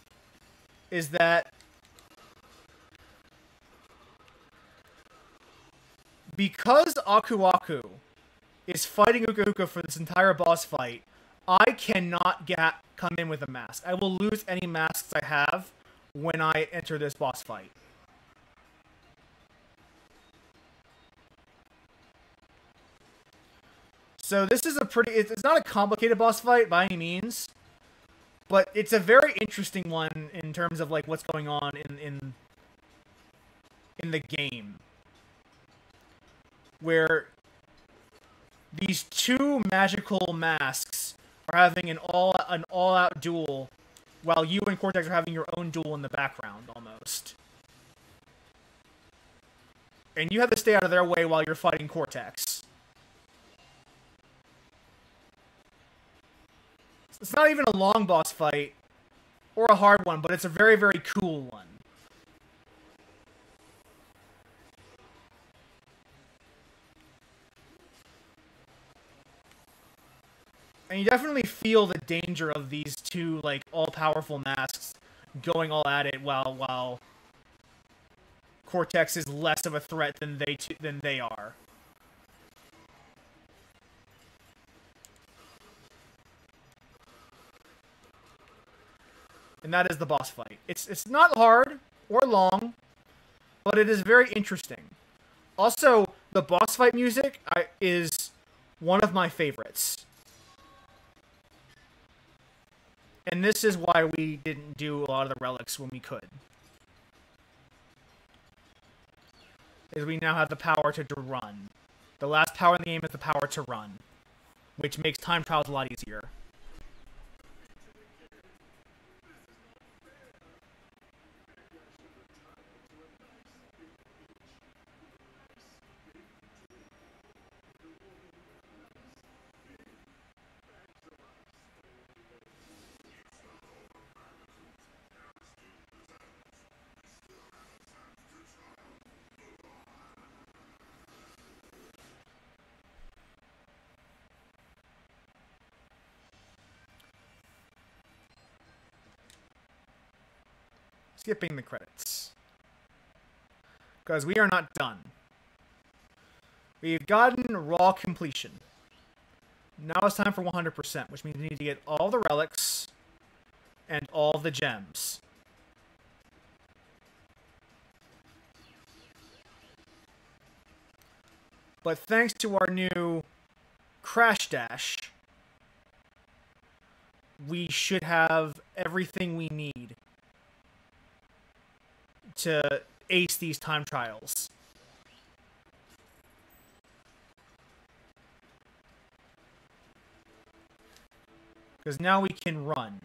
is that because Aku Aku is fighting Uka Uka for this entire boss fight, I cannot come in with a mask. I will lose any masks I have when I enter this boss fight. So this is it's not a complicated boss fight by any means, but it's a very interesting one in terms of like what's going on in the game, where these two magical masks are having an all-out duel, while you and Cortex are having your own duel in the background, almost. And you have to stay out of their way while you're fighting Cortex. It's not even a long boss fight, or a hard one, but it's a very, very cool one. And you definitely feel the danger of these two, like, all-powerful masks going all at it while Cortex is less of a threat than they are. And that is the boss fight. It's not hard or long, but it is very interesting. Also, the boss fight music is one of my favorites. And this is why we didn't do a lot of the relics when we could. Is we now have the power to run. The last power in the game is the power to run, which makes time trials a lot easier. Skipping the credits, because we are not done. We've gotten raw completion. Now it's time for 100%, which means we need to get all the relics and all the gems. But thanks to our new Crash Dash, we should have everything we need to ace these time trials. Because now we can run.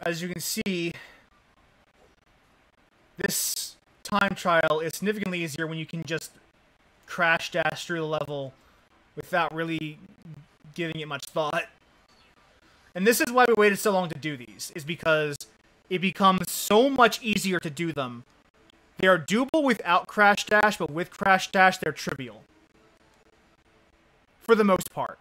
As you can see, this time trial is significantly easier when you can just crash dash through the level without really giving it much thought. And this is why we waited so long to do these, is because it becomes so much easier to do them. They are doable without crash dash, but with crash dash, they're trivial. For the most part.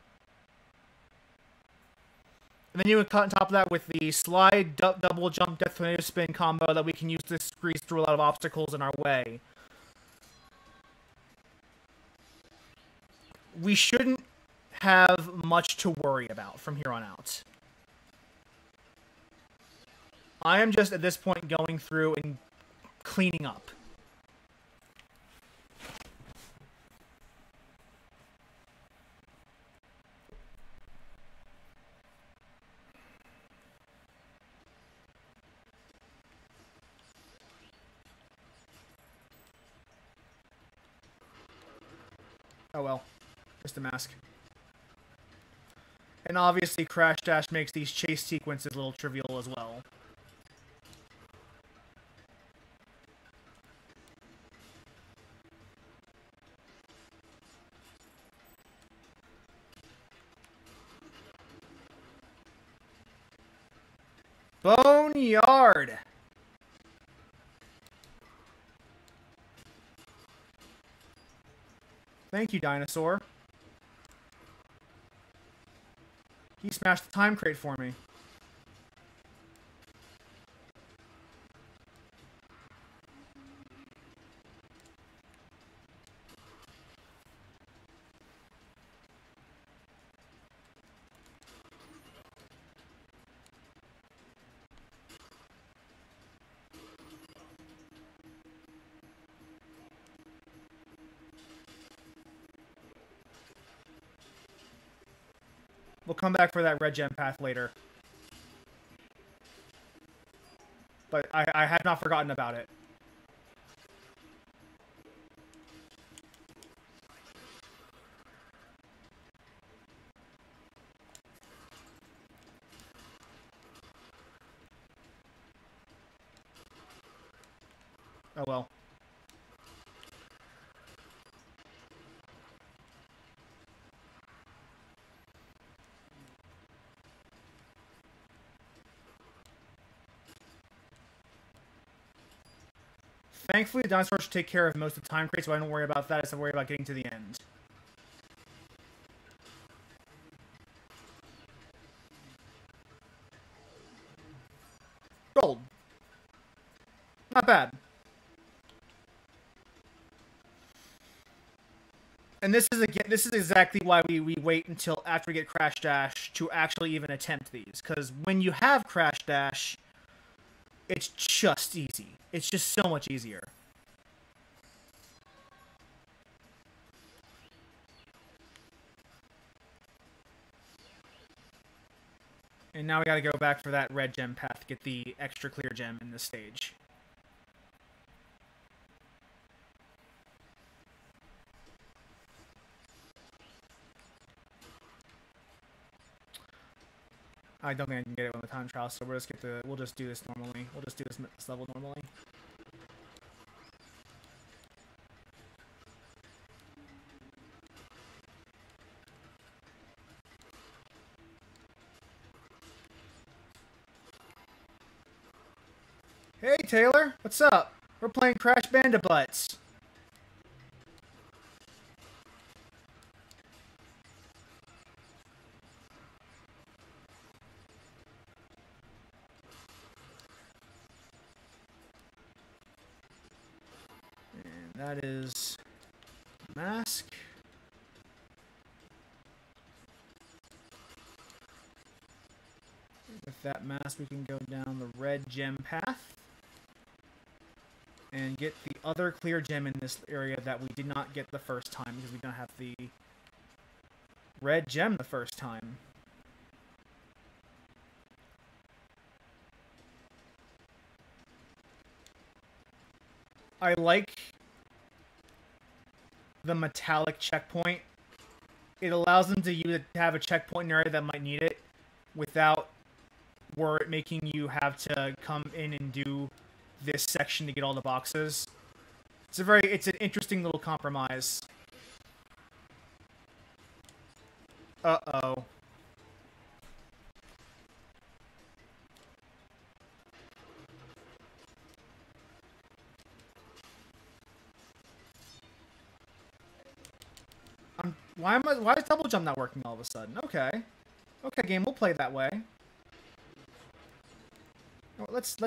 And then you would cut on top of that with the slide, double jump, death tornado spin combo that we can use to squeeze through a lot of obstacles in our way. We shouldn't have much to worry about from here on out. I am just, at this point, going through and cleaning up. Oh well, just a mask. And obviously Crash Dash makes these chase sequences a little trivial as well. Boneyard! Thank you, dinosaur. He smashed the time crate for me. We'll come back for that red gem path later. But I have not forgotten about it. Oh well. Thankfully, the dinosaurs should take care of most of the time crates, so I don't worry about that. I just worry about getting to the end. Gold. Not bad. And this is exactly why we wait until after we get Crash Dash to actually even attempt these. Because when you have Crash Dash, it's just easy. It's just so much easier. And now we gotta go back for that red gem path to get the extra clear gem in this stage. I don't think I can get it on the time trial, so we'll just do this normally. We'll just do this level normally. Hey Taylor, what's up? We're playing Crash Bandicoot. That is mask. With that mask, we can go down the red gem path and get the other clear gem in this area that we did not get the first time because we don't have the red gem the first time. I like the metallic checkpoint. It allows them to have a checkpoint in an area that might need it without were it making you have to come in and do this section to get all the boxes. It's an interesting little compromise. Uh-oh. Why is double jump not working all of a sudden? Okay. Okay, game, we'll play that way. No, let's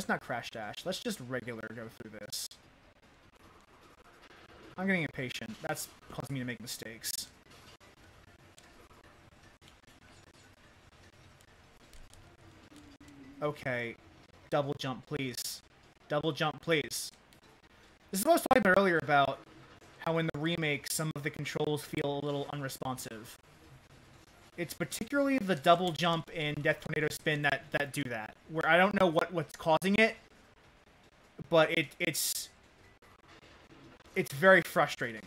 not crash dash. Let's just regular go through this. I'm getting impatient. That's causing me to make mistakes. Okay. Double jump, please. Double jump, please. This is what I was talking about earlier about how in the remake some of the controls feel a little unresponsive. It's particularly the double jump and Death Tornado Spin that do that. Where I don't know what's causing it, but it's very frustrating.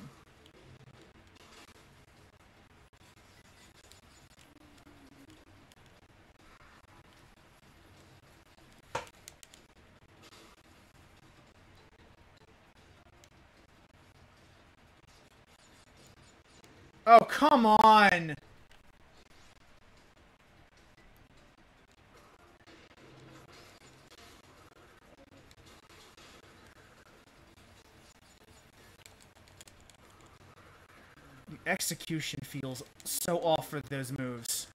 Oh, come on! The execution feels so off for those moves.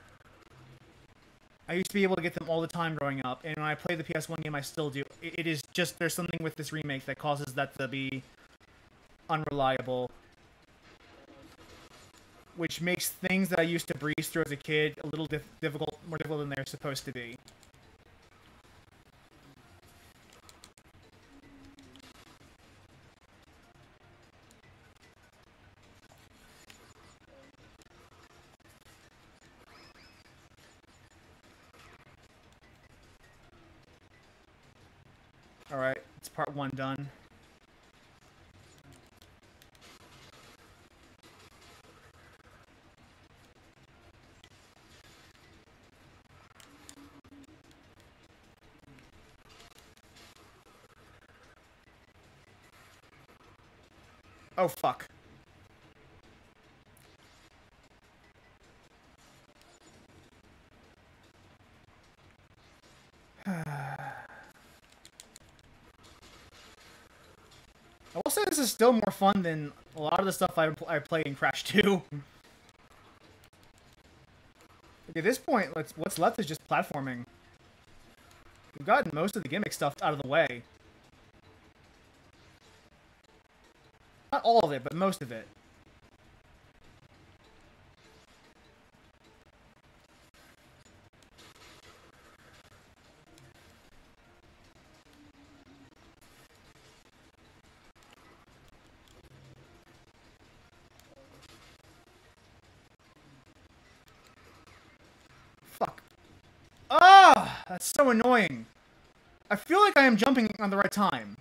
I used to be able to get them all the time growing up, and when I play the PS1 game, I still do. It is just, there's something with this remake that causes that to be unreliable. Which makes things that I used to breeze through as a kid a little more difficult than they're supposed to be. Alright, it's part 1 done. Oh, fuck. I will say this is still more fun than a lot of the stuff I play in Crash 2. At this point, what's left is just platforming. We've gotten most of the gimmick stuff out of the way. Not all of it, but most of it. Fuck. Ah! That's so annoying. I feel like I am jumping on the right time.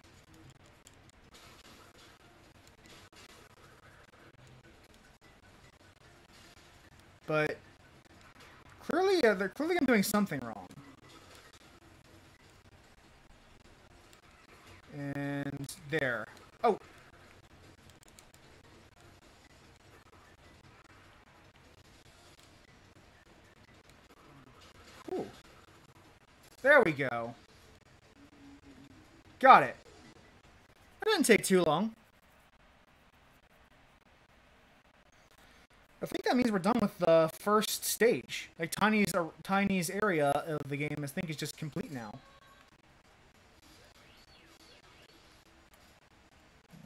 But clearly, I'm doing something wrong. And there. Oh. Ooh. There we go. Got it. That didn't take too long. I think that means we're done with the first stage. Like, Tiny's area of the game, I think, is just complete now.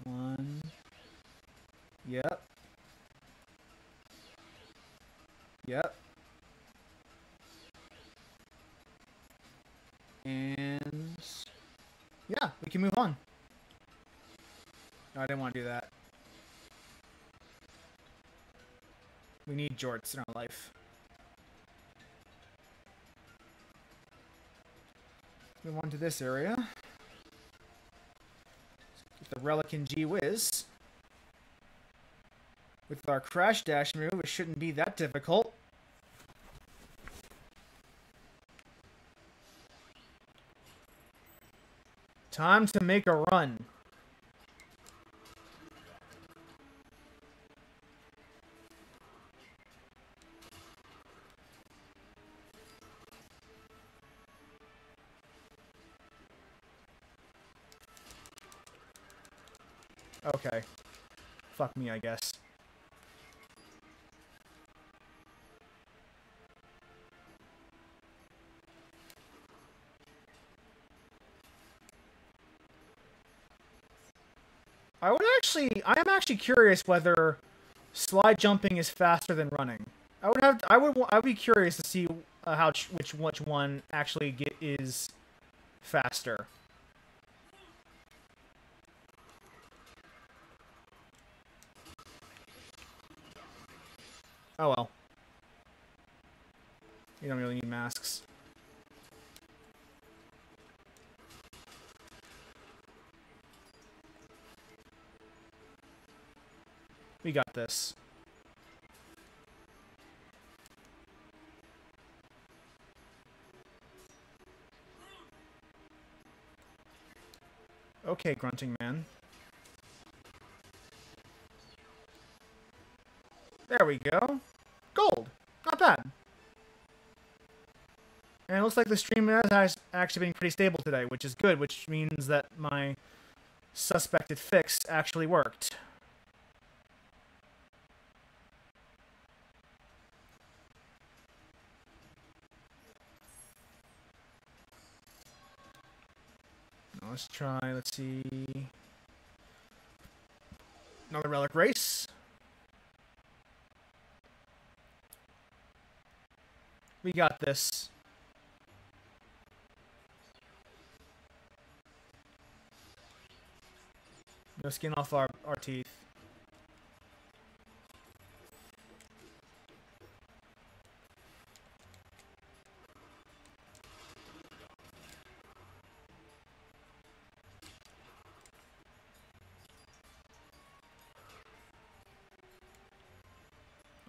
1. Yep. Yep. And yeah, we can move on. No, I didn't want to do that. We need jorts in our life. Move on to this area. Get the relic and G-Wiz. With our crash dash move, it shouldn't be that difficult. Time to make a run. Okay. Fuck me, I guess. I am actually curious whether slide jumping is faster than running. I'd be curious to see which one actually is faster. Oh well. You don't really need masks. We got this. Okay, grunting man. There we go. Gold. Not bad. And it looks like the stream has actually been pretty stable today, which is good, which means that my suspected fix actually worked. Let's try, let's see. Another relic race. We got this. No skin off our teeth.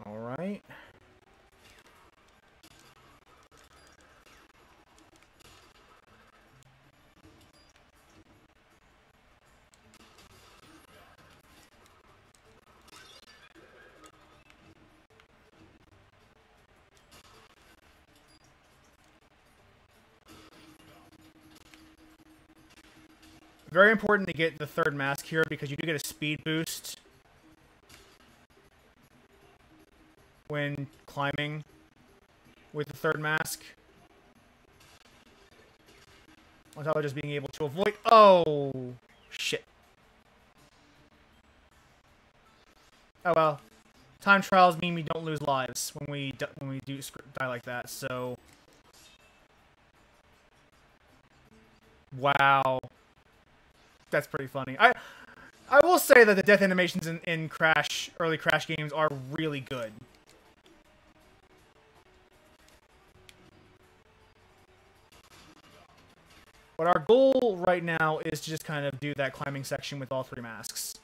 All right. Very important to get the third mask here because you do get a speed boost when climbing with the third mask. On top of just being able to avoid... Oh, shit. Oh well. Time trials mean we don't lose lives when we do die like that, so... Wow. That's pretty funny. I will say that the death animations in early Crash games are really good. But our goal right now is to just kind of do that climbing section with all three masks.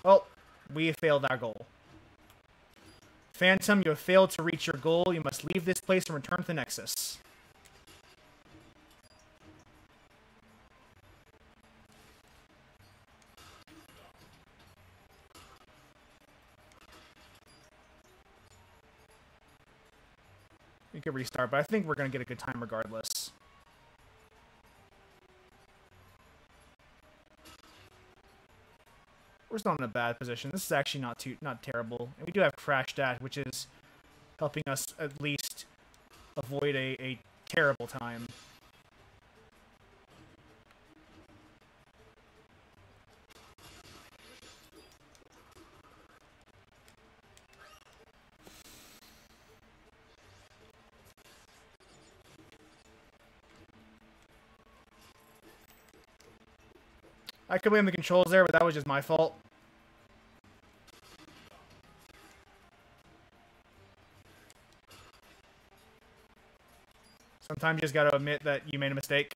Well, we have failed our goal. Phantom, you have failed to reach your goal. You must leave this place and return to the Nexus. We could restart, but I think we're going to get a good time regardless. We're still in a bad position. This is actually not terrible. And we do have Crash Dash, which is helping us at least avoid a terrible time. I could blame the controls there, but that was just my fault. Sometimes you just gotta admit that you made a mistake.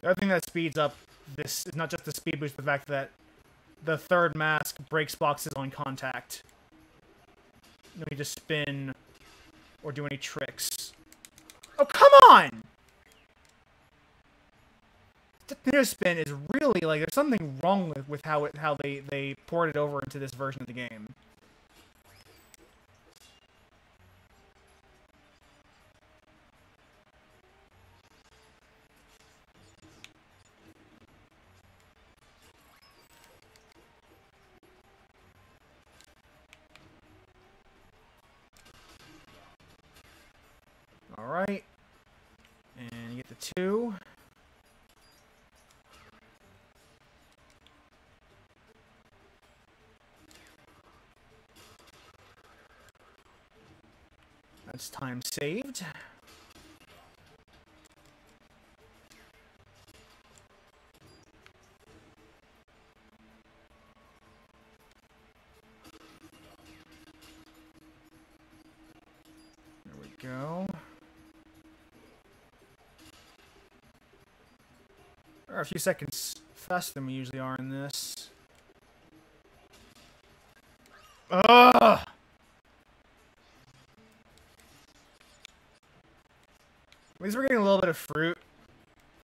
The other thing that speeds up this is not just the speed boost, but the fact that the third mask breaks boxes on contact. You don't need to spin or do any tricks. Oh, come on! The tornado spin is really, like, there's something wrong with how they ported it over into this version of the game. Alright. And you get the 2. That's time saved. There we go. We're a few seconds faster than we usually are in this. Ugh! At least we're getting a little bit of fruit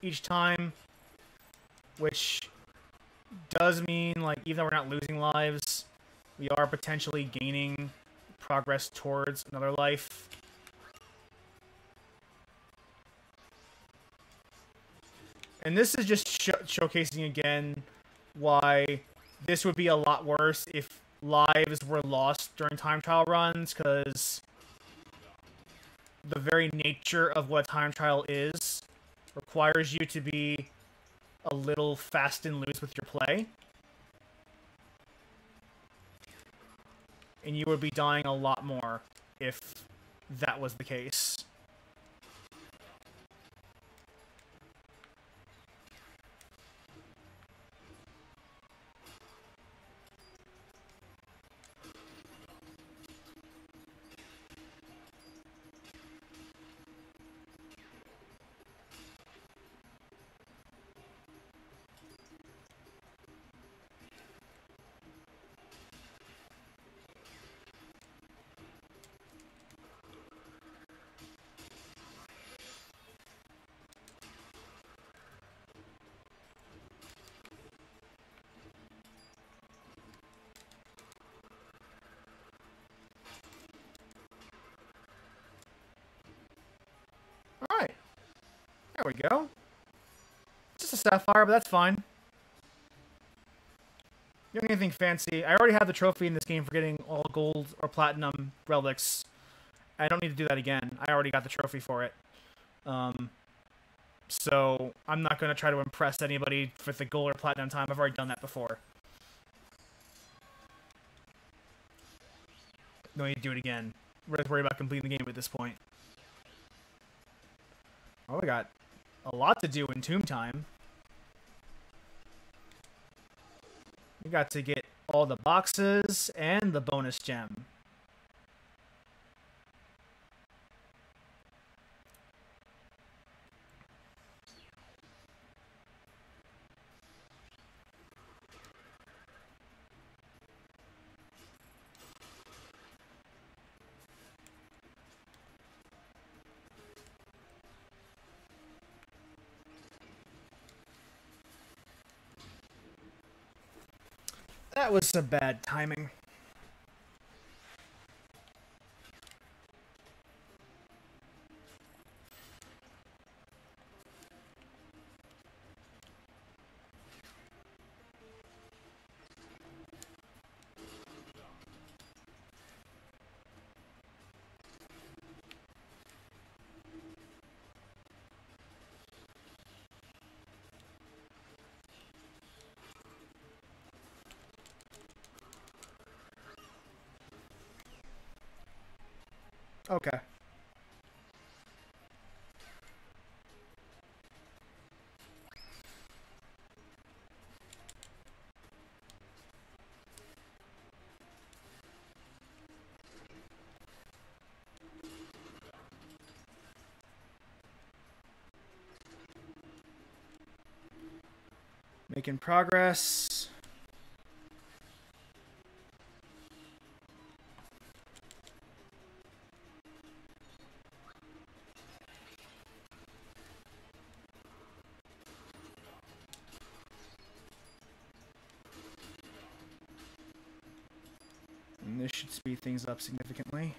each time, which does mean, like, even though we're not losing lives, we are potentially gaining progress towards another life. And this is just showcasing again why this would be a lot worse if lives were lost during time trial runs, because the very nature of what a time trial is requires you to be a little fast and loose with your play. And you would be dying a lot more if that was the case. Alright. There we go. Just a sapphire, but that's fine. You don't need anything fancy. I already have the trophy in this game for getting all gold or platinum relics. I don't need to do that again. I already got the trophy for it. So I'm not going to try to impress anybody with the gold or platinum time. I've already done that before. No need to do it again. We're just worried about completing the game at this point. Oh, we got a lot to do in Tomb Time. We got to get all the boxes and the bonus gem. That was some bad timing. Okay. Making progress. And this should speed things up significantly.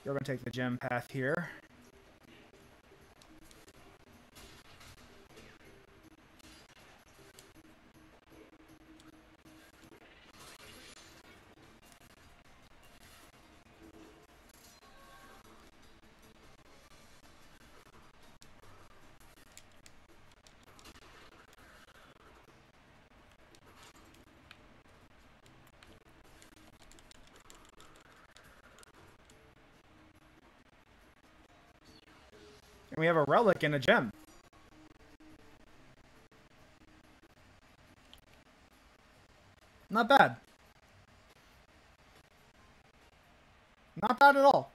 We're going to take the gem path here. And we have a relic and a gem. Not bad. Not bad at all.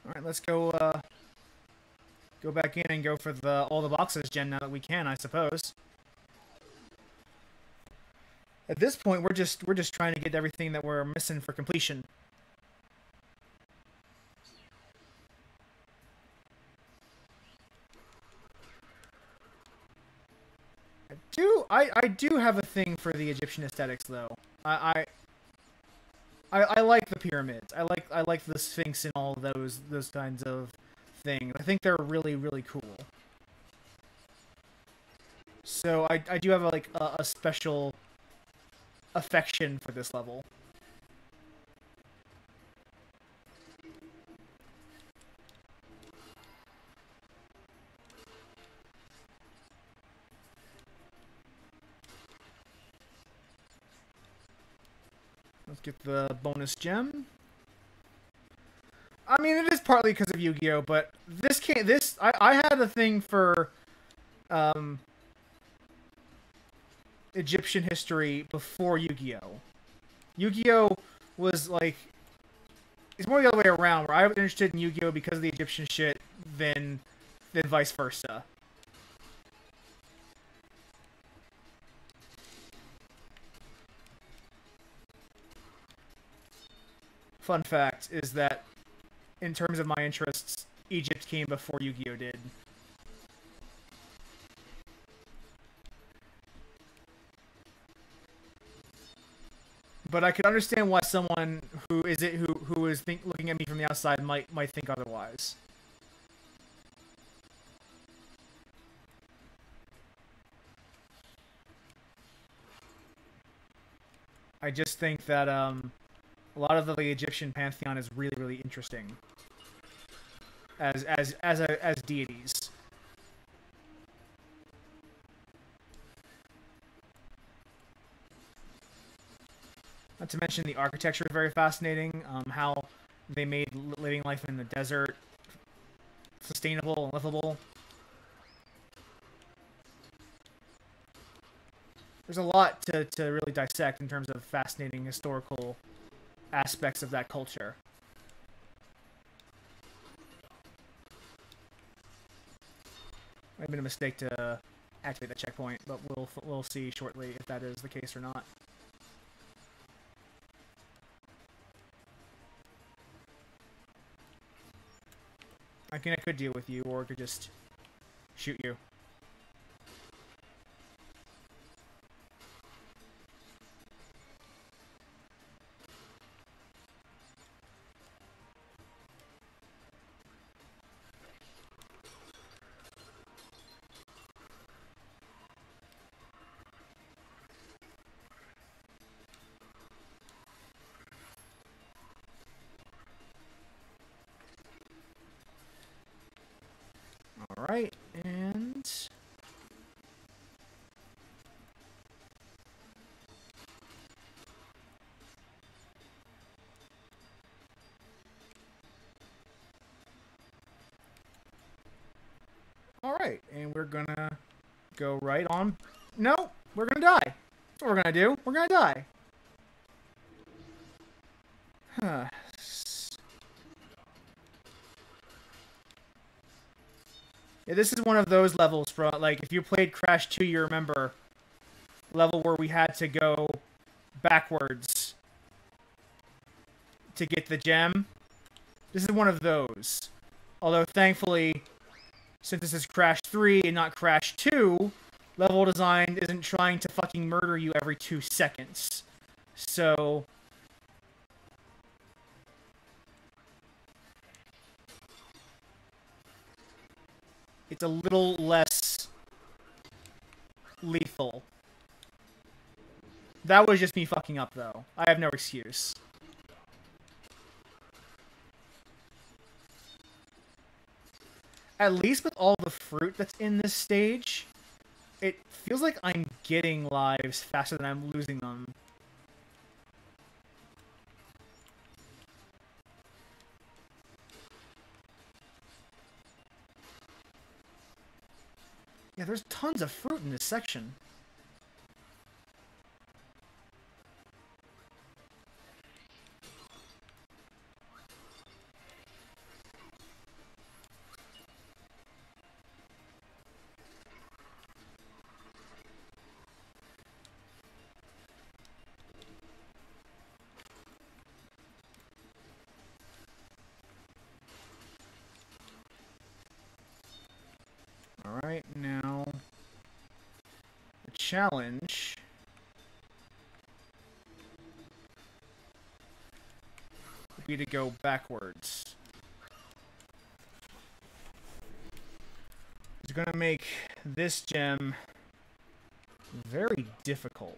All right, let's go back in and go for all the boxes gen now that we can, I suppose. At this point, we're just trying to get everything that we're missing for completion. I do have a thing for the Egyptian aesthetics, though. I like the pyramids. I like the Sphinx and all those kinds of things. I think they're really, really cool. So I do have a special affection for this level. Let's get the bonus gem. I mean, it is partly because of Yu-Gi-Oh, but I had a thing for Egyptian history before Yu-Gi-Oh. Yu-Gi-Oh was like, it's more the other way around, where I was interested in Yu-Gi-Oh because of the Egyptian shit than vice versa. Fun fact is that, in terms of my interests, Egypt came before Yu-Gi-Oh did. But I could understand why someone who is looking at me from the outside might think otherwise. I just think that a lot of the Egyptian pantheon is really, really interesting as deities. Not to mention the architecture is very fascinating. How they made living life in the desert sustainable and livable. There's a lot to really dissect in terms of fascinating historical aspects of that culture. Might have been a mistake to activate that checkpoint, but we'll see shortly if that is the case or not. I think I could deal with you, or I could just shoot you. Alright, and Alright, and we're gonna go right on. No, we're gonna die. That's what we're gonna do. We're gonna die. Huh. Yeah, this is one of those levels, bro. Like, if you played Crash 2, you remember level where we had to go backwards to get the gem. This is one of those. Although, thankfully, since this is Crash 3 and not Crash 2, level design isn't trying to fucking murder you every 2 seconds. So... it's a little less lethal. That was just me fucking up, though. I have no excuse. At least with all the fruit that's in this stage, it feels like I'm getting lives faster than I'm losing them. Yeah, there's tons of fruit in this section. Alright, now... the challenge... would be to go backwards. It's gonna make this gem very difficult.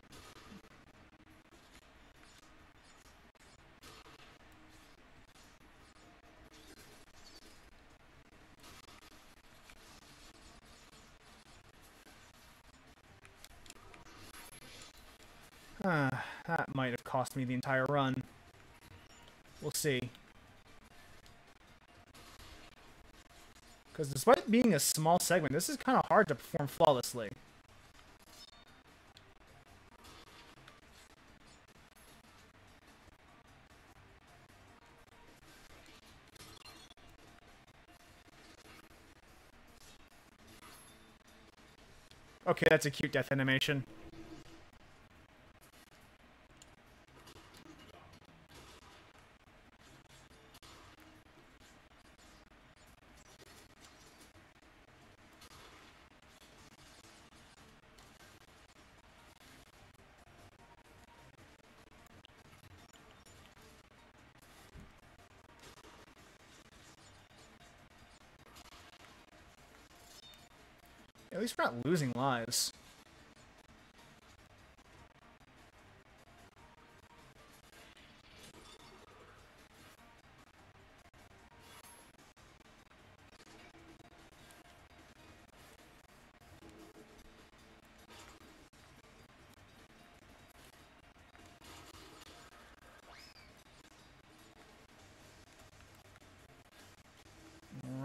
That might have cost me the entire run. We'll see. Because despite being a small segment, this is kind of hard to perform flawlessly. Okay, that's a cute death animation. At least we're not losing lives.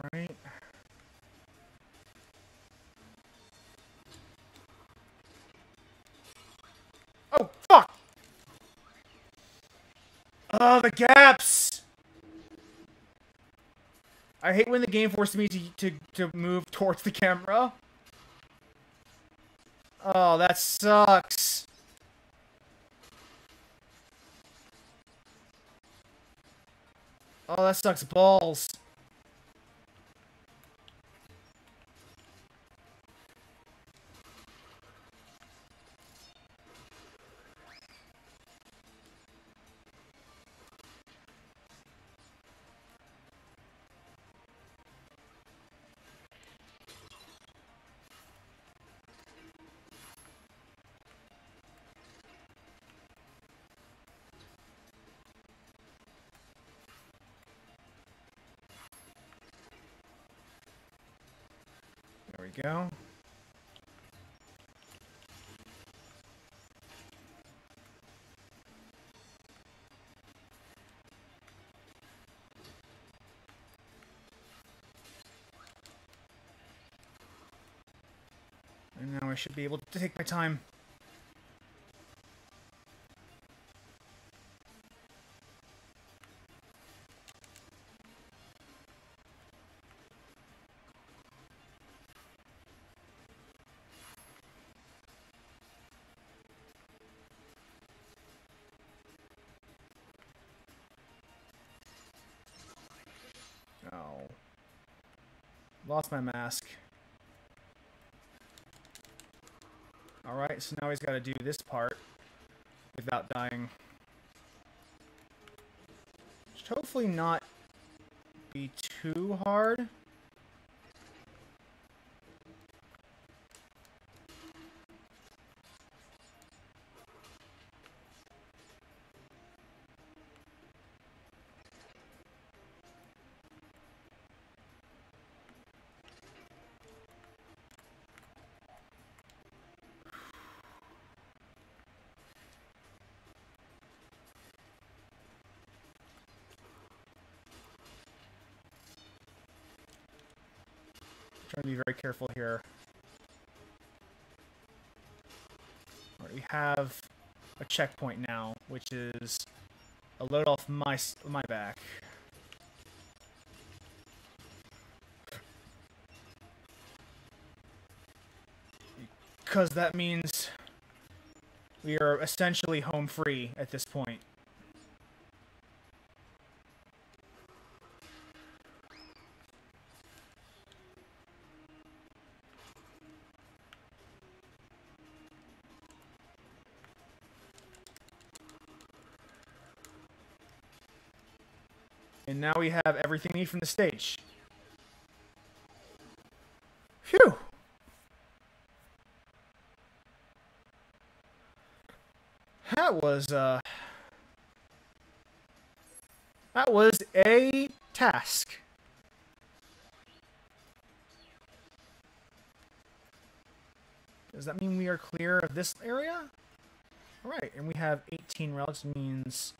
Alright. Oh, fuck! Oh, the gaps! I hate when the game forces me to move towards the camera. Oh, that sucks. Oh, that sucks balls. There we go. And now I should be able to take my time. Oh. Lost my mask. Alright, so now he's got to do this part without dying. Should hopefully not be too hard. Trying to be very careful here. All right, we have a checkpoint now, which is a load off my back. Because that means we are essentially home free at this point. And now we have everything we need from the stage. Phew! That was a task. Does that mean we are clear of this area? Alright, and we have 18 relics, means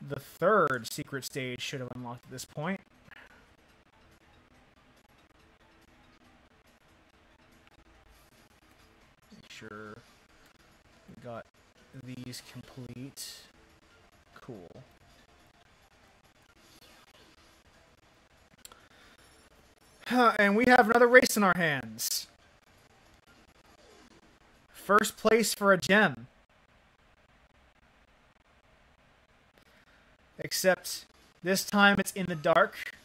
the third secret stage should have unlocked at this point. Make sure we got these complete. Cool. And we have another race in our hands. First place for a gem. Except this time it's in the dark.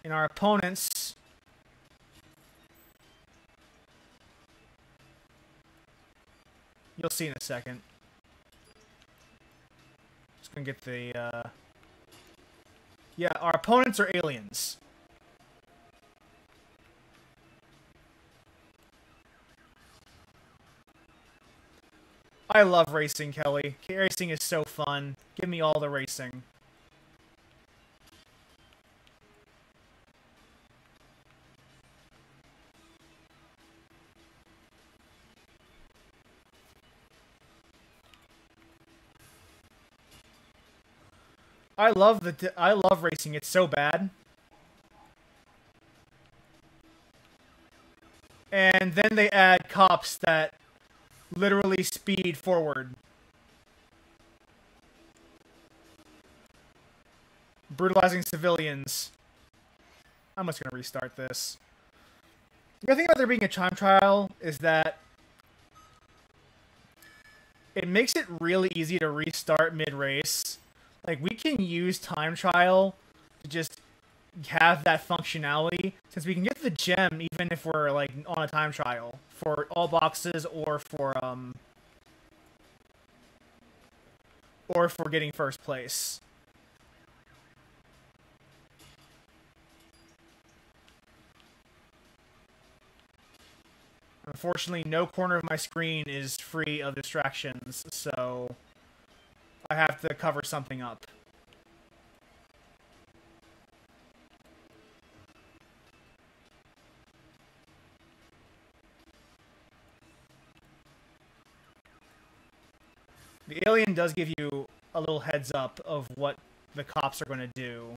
And our opponents you'll see in a second. Just gonna get the yeah, our opponents are aliens. I love racing, Kelly. Racing is so fun. Give me all the racing. I love racing. It's so bad. And then they add cops that literally speed forward. Brutalizing civilians. I'm just gonna restart this. The good thing about there being a time trial is that it makes it really easy to restart mid-race. Like, we can use time trial to just have that functionality, since we can get the gem even if we're like on a time trial for all boxes or for getting first place. Unfortunately, no corner of my screen is free of distractions, so I have to cover something up. The alien does give you a little heads up of what the cops are going to do.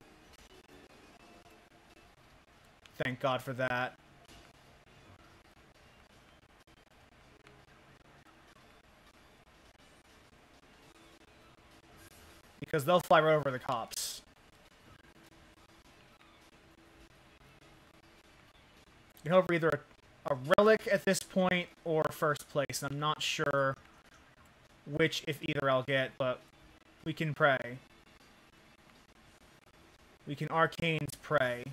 Thank God for that. because they'll fly right over the cops. You hope for either a relic at this point or first place. I'm not sure which, if either, I'll get, but we can pray. We can Arcane's pray.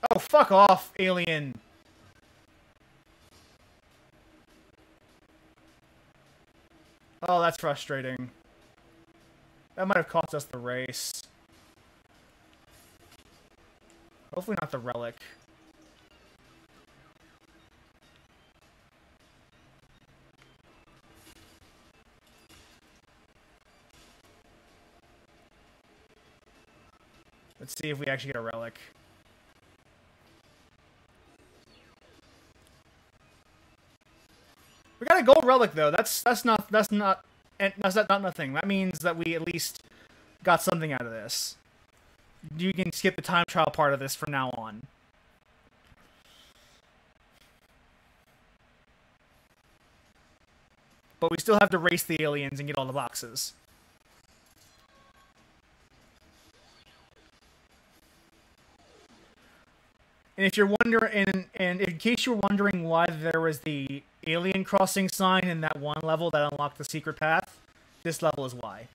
Oh, fuck off, alien. Oh, that's frustrating. That might have cost us the race. Hopefully not the relic. Let's see if we actually get a relic. We got a gold relic though. That's not nothing. That means that we at least got something out of this. You can skip the time trial part of this from now on. But we still have to race the aliens and get all the boxes. And if you're wondering, and in case you're wondering why there was the alien crossing sign in that one level that unlocked the secret path, this level is why.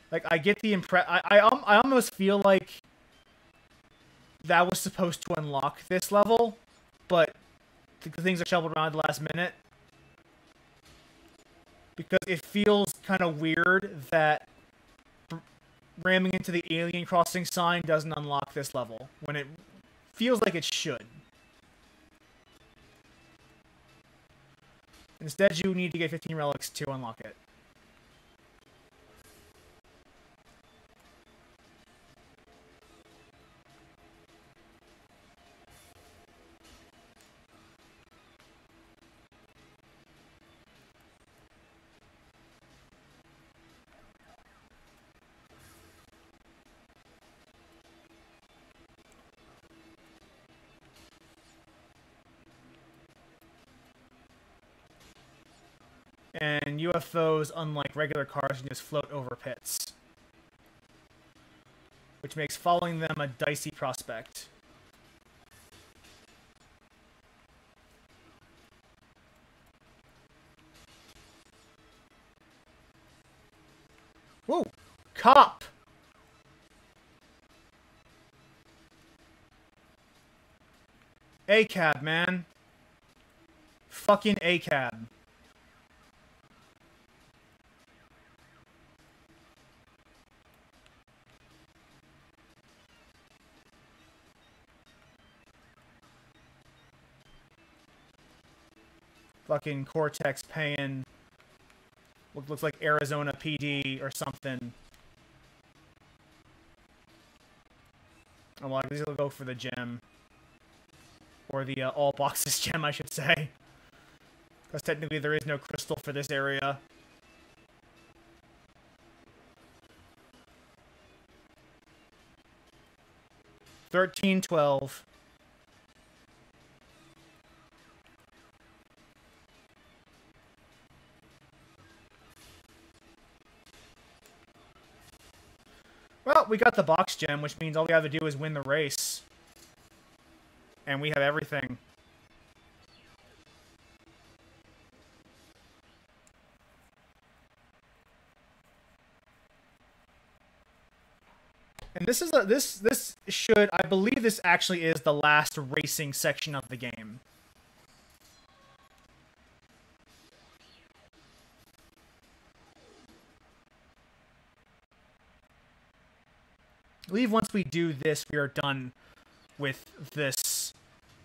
Like, I get the I almost feel like that was supposed to unlock this level, but the things are shuffled around at the last minute. Because it feels kind of weird that ramming into the alien crossing sign doesn't unlock this level, when it feels like it should. Instead, you need to get 15 relics to unlock it. And UFOs, unlike regular cars, can just float over pits, which makes following them a dicey prospect. Whoa! Cop! A-cab, man. Fucking A-cab. Fucking Cortex paying what looks like Arizona PD or something. Oh, well, these will go for the gem. Or the all boxes gem, I should say. Because technically there is no crystal for this area. $13.12. Well, we got the box gem, which means all we have to do is win the race. And we have everything. And this is this should, I believe this actually is the last racing section of the game. I believe once we do this, we are done with this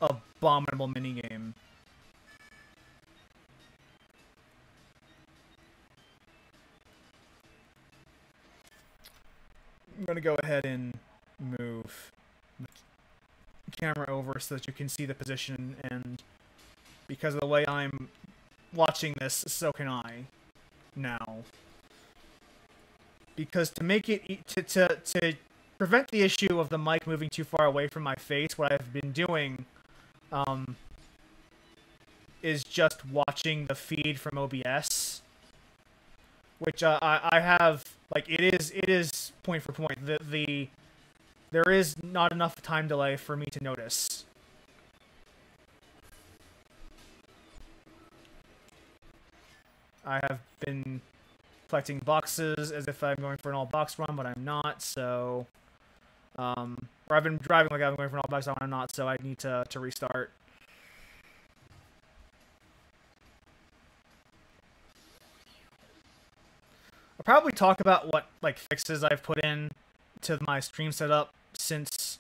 abominable minigame. I'm going to go ahead and move the camera over so that you can see the position and Because of the way I'm watching this, so can I now. Because to make it to prevent the issue of the mic moving too far away from my face, what I've been doing is just watching the feed from OBS, which I have, like, it is point for point. There is not enough time delay for me to notice. I have been collecting boxes as if I'm going for an all-box run, but I'm not, so... or I've been driving like I'm going for an all-box run, but I'm not, so I need to restart. I'll probably talk about what, like, fixes I've put in to my stream setup since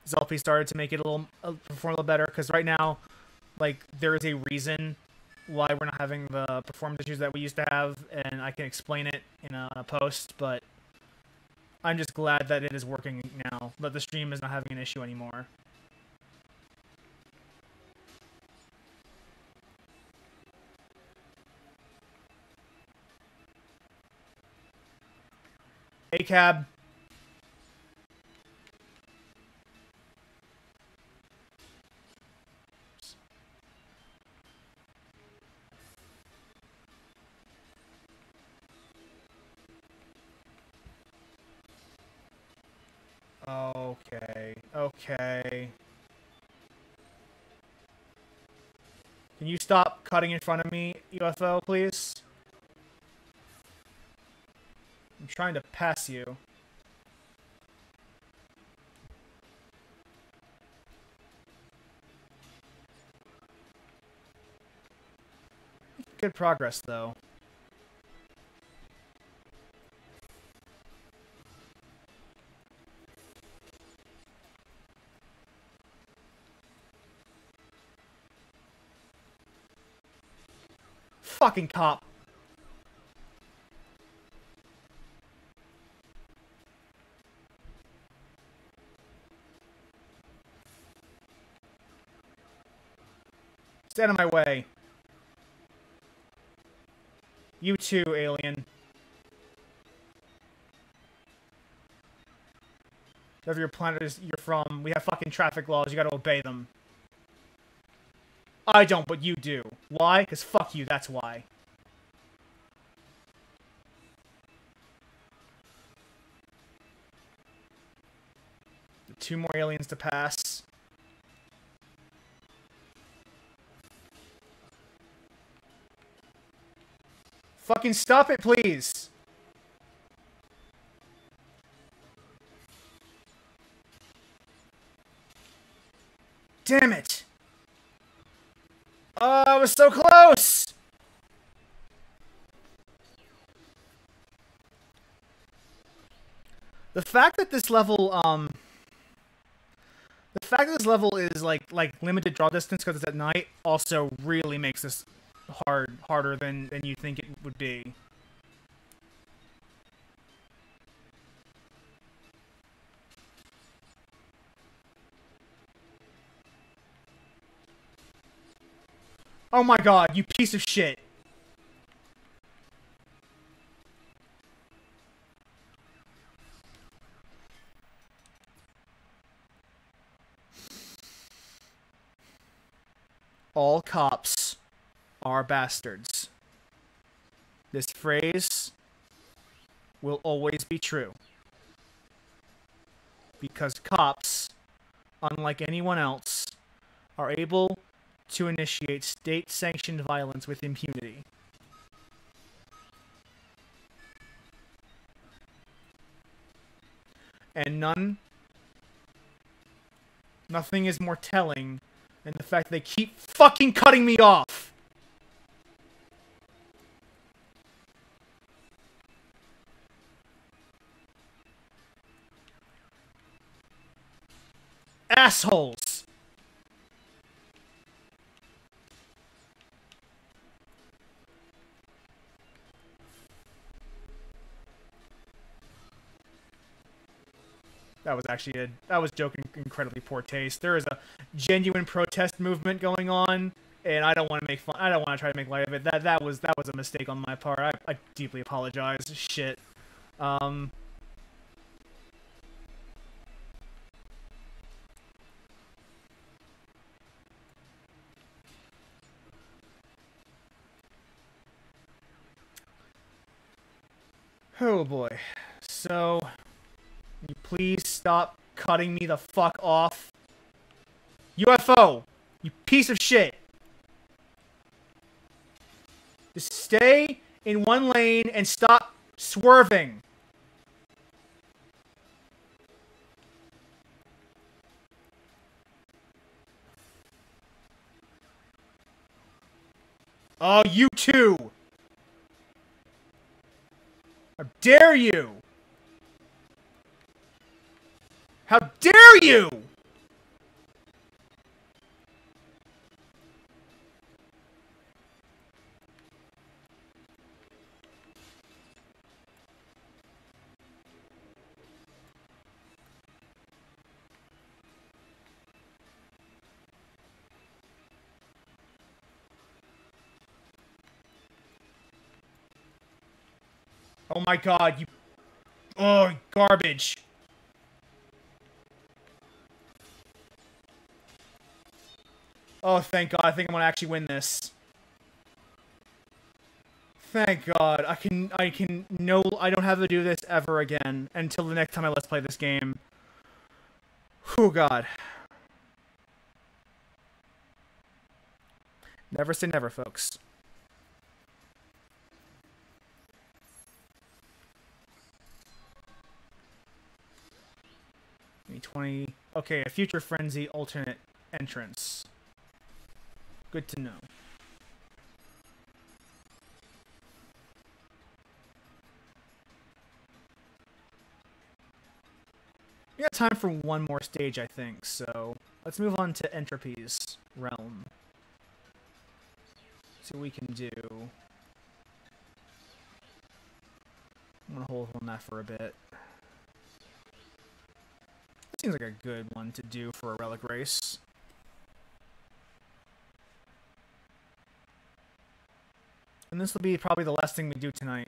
Zelpy started to make it perform a little better, because right now, like, there is a reason why we're not having the performance issues that we used to have, and I can explain it in a post, but I'm just glad that it is working now, that the stream is not having an issue anymore. Hey, Cab. Okay. Can you stop cutting in front of me, UFO, please? I'm trying to pass you. Good progress, though. Fucking cop. Stay out of my way. You too, alien. Whatever your planet is you're from, we have fucking traffic laws, you gotta obey them. I don't, but you do. Why? Because fuck you, that's why. Two more aliens to pass. Fucking stop it, please! Damn it! Oh, I was so close! The fact that this level, is like limited draw distance because it's at night also really makes this harder than you think it would be. Oh my god, you piece of shit. All cops are bastards. This phrase will always be true. Because cops, unlike anyone else, are able to initiate state-sanctioned violence with impunity. And nothing is more telling than the fact that they keep fucking cutting me off! Assholes! That was joking incredibly poor taste. There is a genuine protest movement going on and I don't want to make fun. I don't want to try to make light of it. That was a mistake on my part. I deeply apologize. Shit. Oh boy. So, can you please stop cutting me the fuck off? UFO! You piece of shit! Just stay in one lane and stop swerving. Oh, you too! How dare you! How dare you! Oh my god, you... Oh, garbage. Oh, thank god, I think I'm gonna actually win this. Thank god, I don't have to do this ever again until the next time I let's play this game. Oh god. Never say never, folks. 20. Okay, a Future Frenzy alternate entrance. Good to know. We got time for one more stage, I think, so let's move on to Entropy's realm. See what we can do. I'm gonna hold on that for a bit. Seems like a good one to do for a relic race. And this will be probably the last thing we do tonight.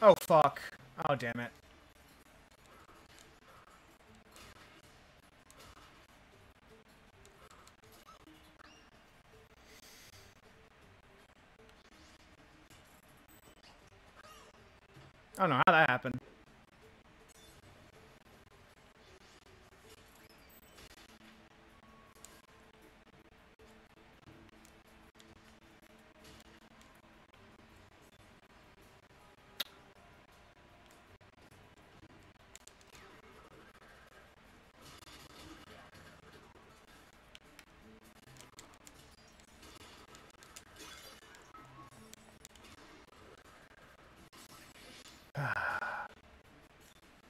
Oh, fuck. Oh, damn it. I don't know how that happened.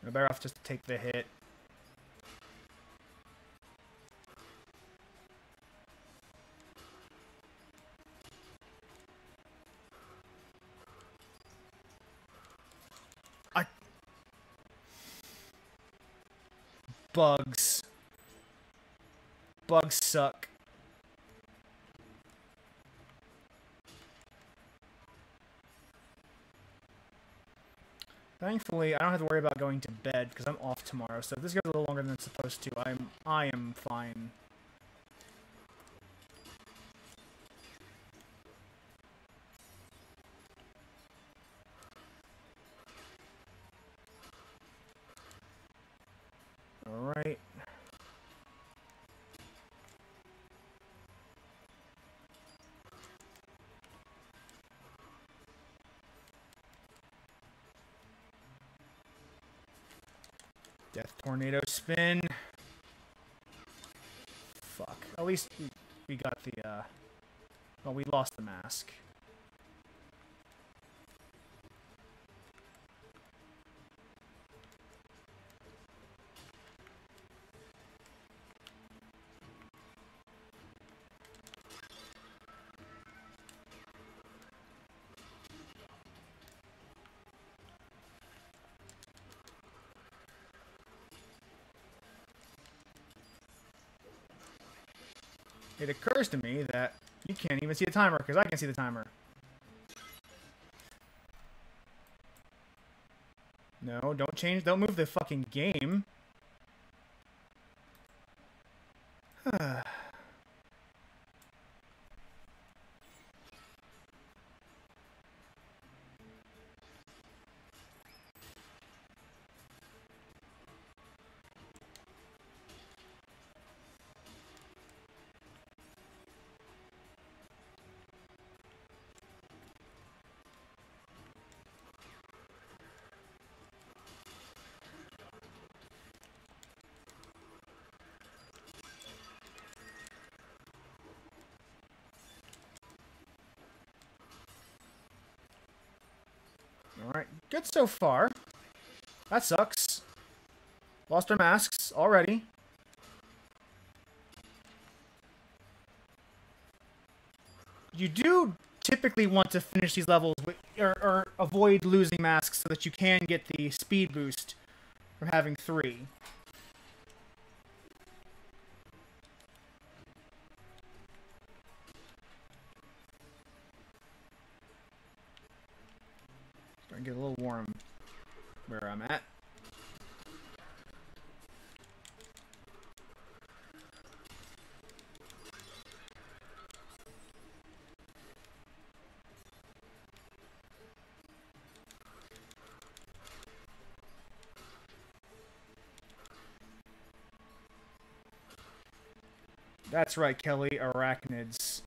We're better off just to take the hit. Bugs. Bugs suck. Thankfully, I don't have to worry about going to bed because I'm off tomorrow. So if this goes a little longer than it's supposed to, I am fine. All right. Death Tornado spin. Fuck. At least we got the, well, we lost the mask. It occurs to me that you can't even see the timer, because I can see the timer. No, don't change, don't move the fucking game. Alright, good so far. That sucks. Lost our masks already. You do typically want to finish these levels with, or avoid losing masks so that you can get the speed boost from having 3. Starting to get a little warm where I'm at. That's right, Kelly, arachnids.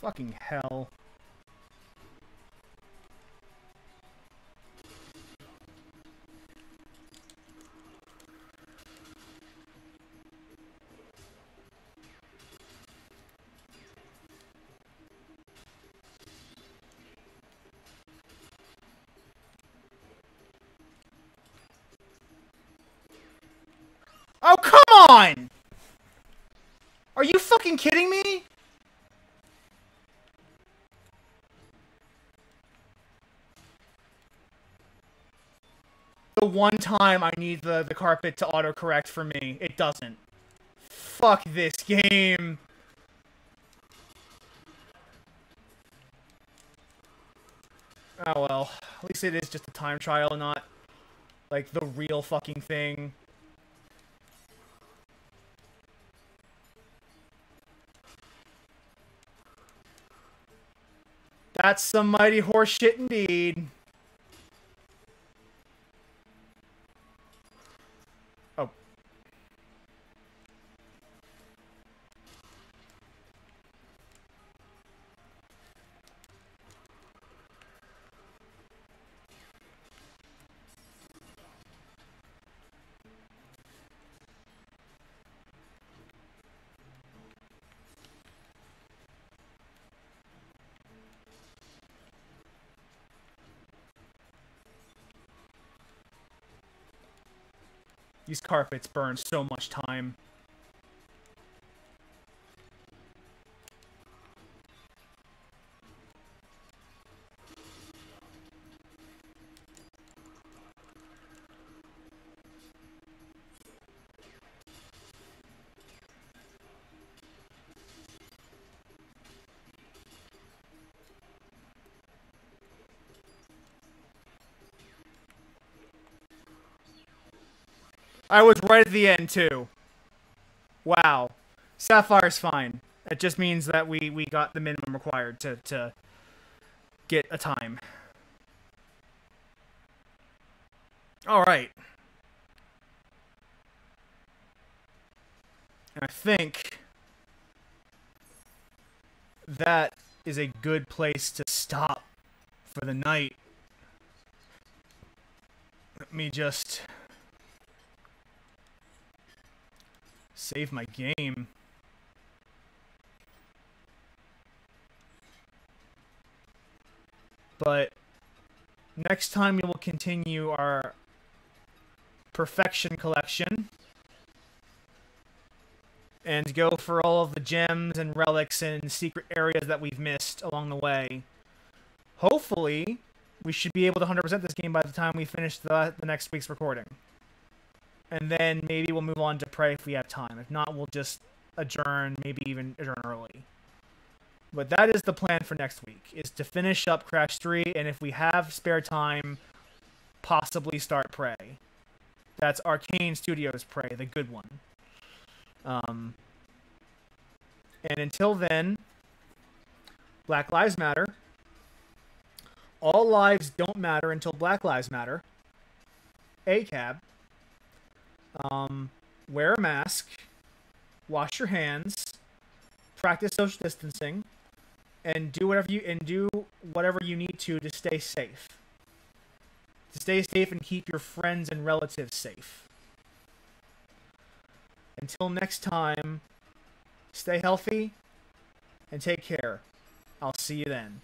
Fucking hell. Oh, come on! Are you fucking kidding me? The one time I need the carpet to autocorrect for me, it doesn't. Fuck this game. Oh well, at least it is just a time trial, not like the real fucking thing. That's some mighty horse shit indeed. Oh. These carpets burn so much time. I was right at the end, too. Wow. Sapphire's fine. It just means that we got the minimum required to get a time. Alright. And I think that is a good place to stop for the night. Let me just save my game. But next time we will continue our perfection collection and go for all of the gems and relics and secret areas that we've missed along the way. Hopefully, we should be able to 100% this game by the time we finish the next week's recording. And then maybe we'll move on to Prey if we have time. If not, we'll just adjourn, maybe even adjourn early. But that is the plan for next week, is to finish up Crash 3, and if we have spare time, possibly start Prey. That's Arcane Studios' Prey, the good one. And until then, Black Lives Matter. All lives don't matter until Black Lives Matter. ACAB. Wear a mask. Wash your hands. Practice social distancing. And do whatever you need to stay safe. To stay safe and keep your friends and relatives safe. Until next time, stay healthy and take care. I'll see you then.